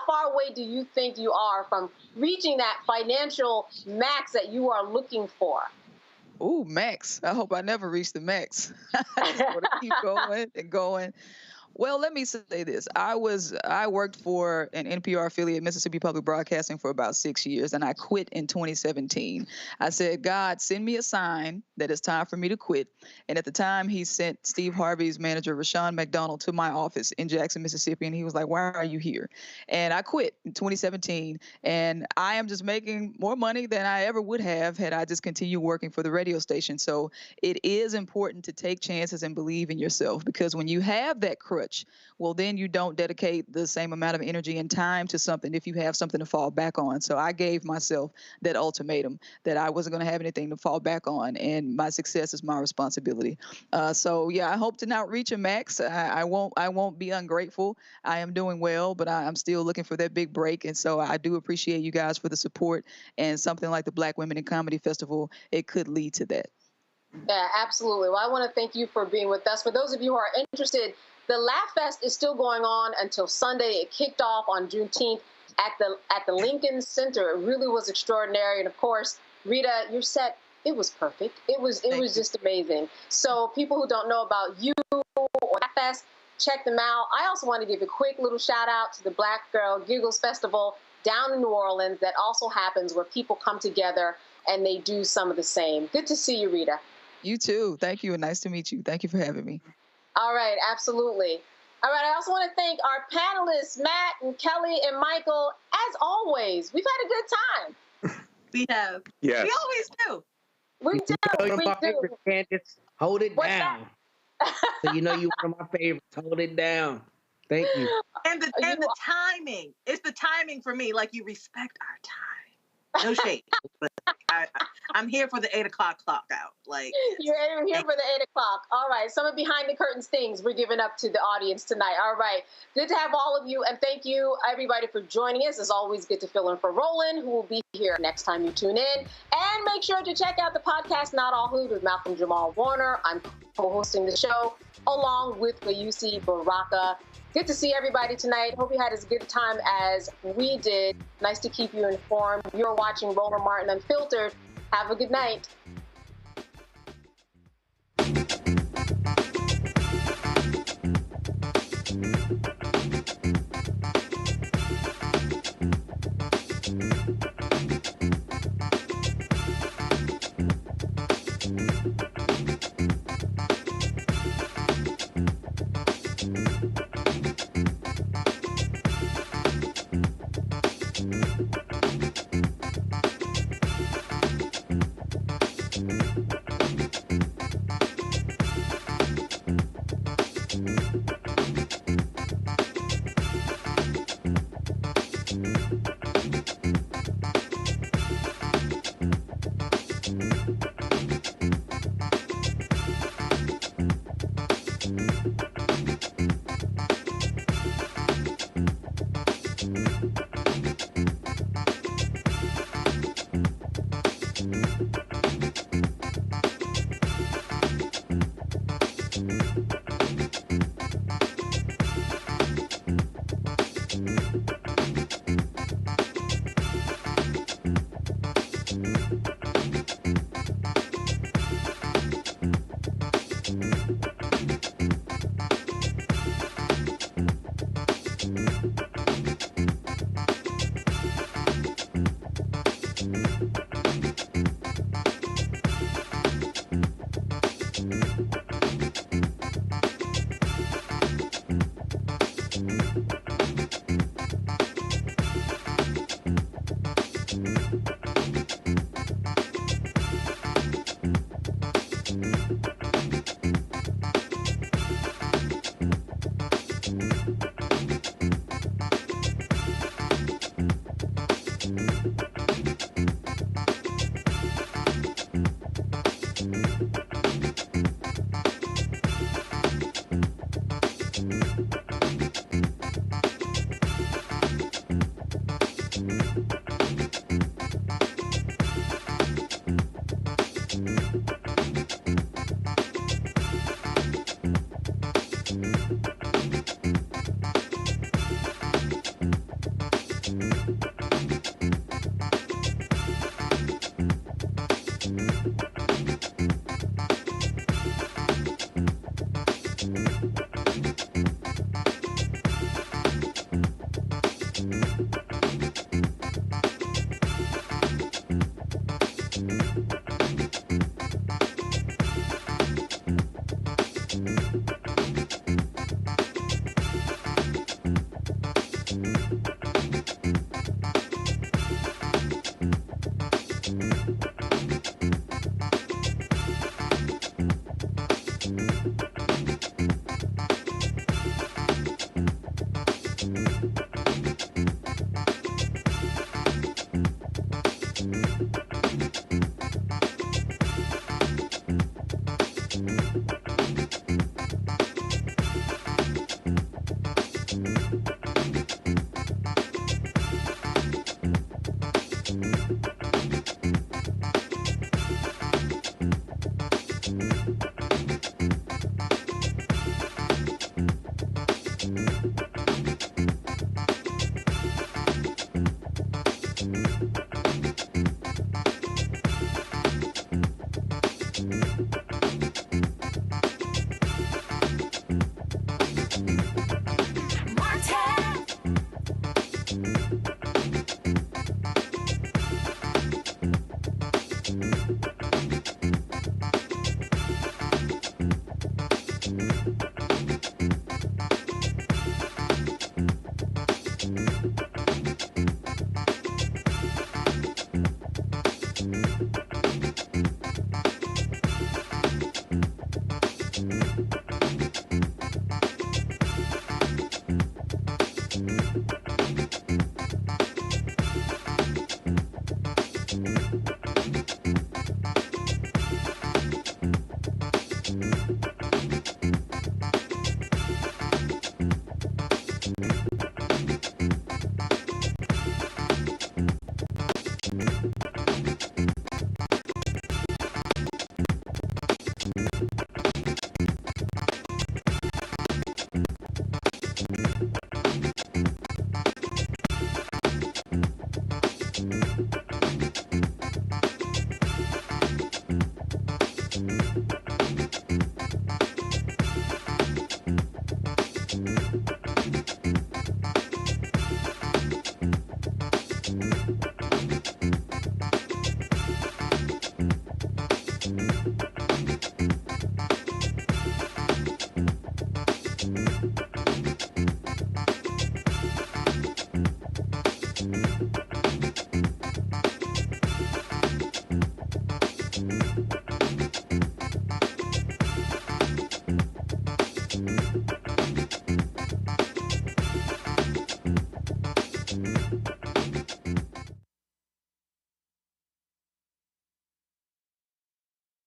far away do you think you are from reaching that financial max that you are looking for? Ooh, max. I hope I never reach the max. I just want to keep going and going. Well, let me say this. I worked for an NPR affiliate, Mississippi Public Broadcasting, for about 6 years, and I quit in 2017. I said, God, send me a sign that it's time for me to quit. And at the time, he sent Steve Harvey's manager, Rashawn McDonald, to my office in Jackson, Mississippi, and he was like, why are you here? And I quit in 2017, and I am just making more money than I ever would have had I just continued working for the radio station. So it is important to take chances and believe in yourself, because when you have that crutch, well, then you don't dedicate the same amount of energy and time to something if you have something to fall back on. So I gave myself that ultimatum that I wasn't going to have anything to fall back on, and my success is my responsibility. So yeah, I hope to not reach a max. I won't be ungrateful. I am doing well, but I'm still looking for that big break. And so I do appreciate you guys for the support, and something like the Black Women in Comedy Festival, it could lead to that. Yeah, absolutely. Well, I want to thank you for being with us. For those of you who are interested, the Laff Fest is still going on until Sunday. It kicked off on Juneteenth at the Lincoln Center. It really was extraordinary. And of course, Rita, your set, it was perfect. It was just amazing. So people who don't know about you or Laff Fest, check them out. I also want to give a quick little shout out to the Black Girl Giggles Festival down in New Orleans that also happens, where people come together and they do some of the same. Good to see you, Rita. You too. Thank you, and nice to meet you. Thank you for having me. All right, absolutely. All right, I also want to thank our panelists, Matt and Kelly and Michael. As always, we've had a good time. We have. Yes. We always do. We do. One of my favorites, Candace. Hold it down. So you know you're one of my favorites. Hold it down. Thank you. And the timing. It's the timing for me. Like, you respect our time. No shade. But I'm here for the 8 o'clock clock out. Like, you're here for the 8 o'clock. All right. Some of behind the curtains things we're giving up to the audience tonight. All right. Good to have all of you. And thank you, everybody, for joining us. It's always good to fill in for Roland, who will be here next time you tune in. And make sure to check out the podcast, Not All Hood, with Malcolm Jamal Warner. I'm co-hosting the show along with Wayusi Baraka. Good to see everybody tonight. Hope you had as good a time as we did. Nice to keep you informed. You're watching Roland Martin Unfiltered. Have a good night.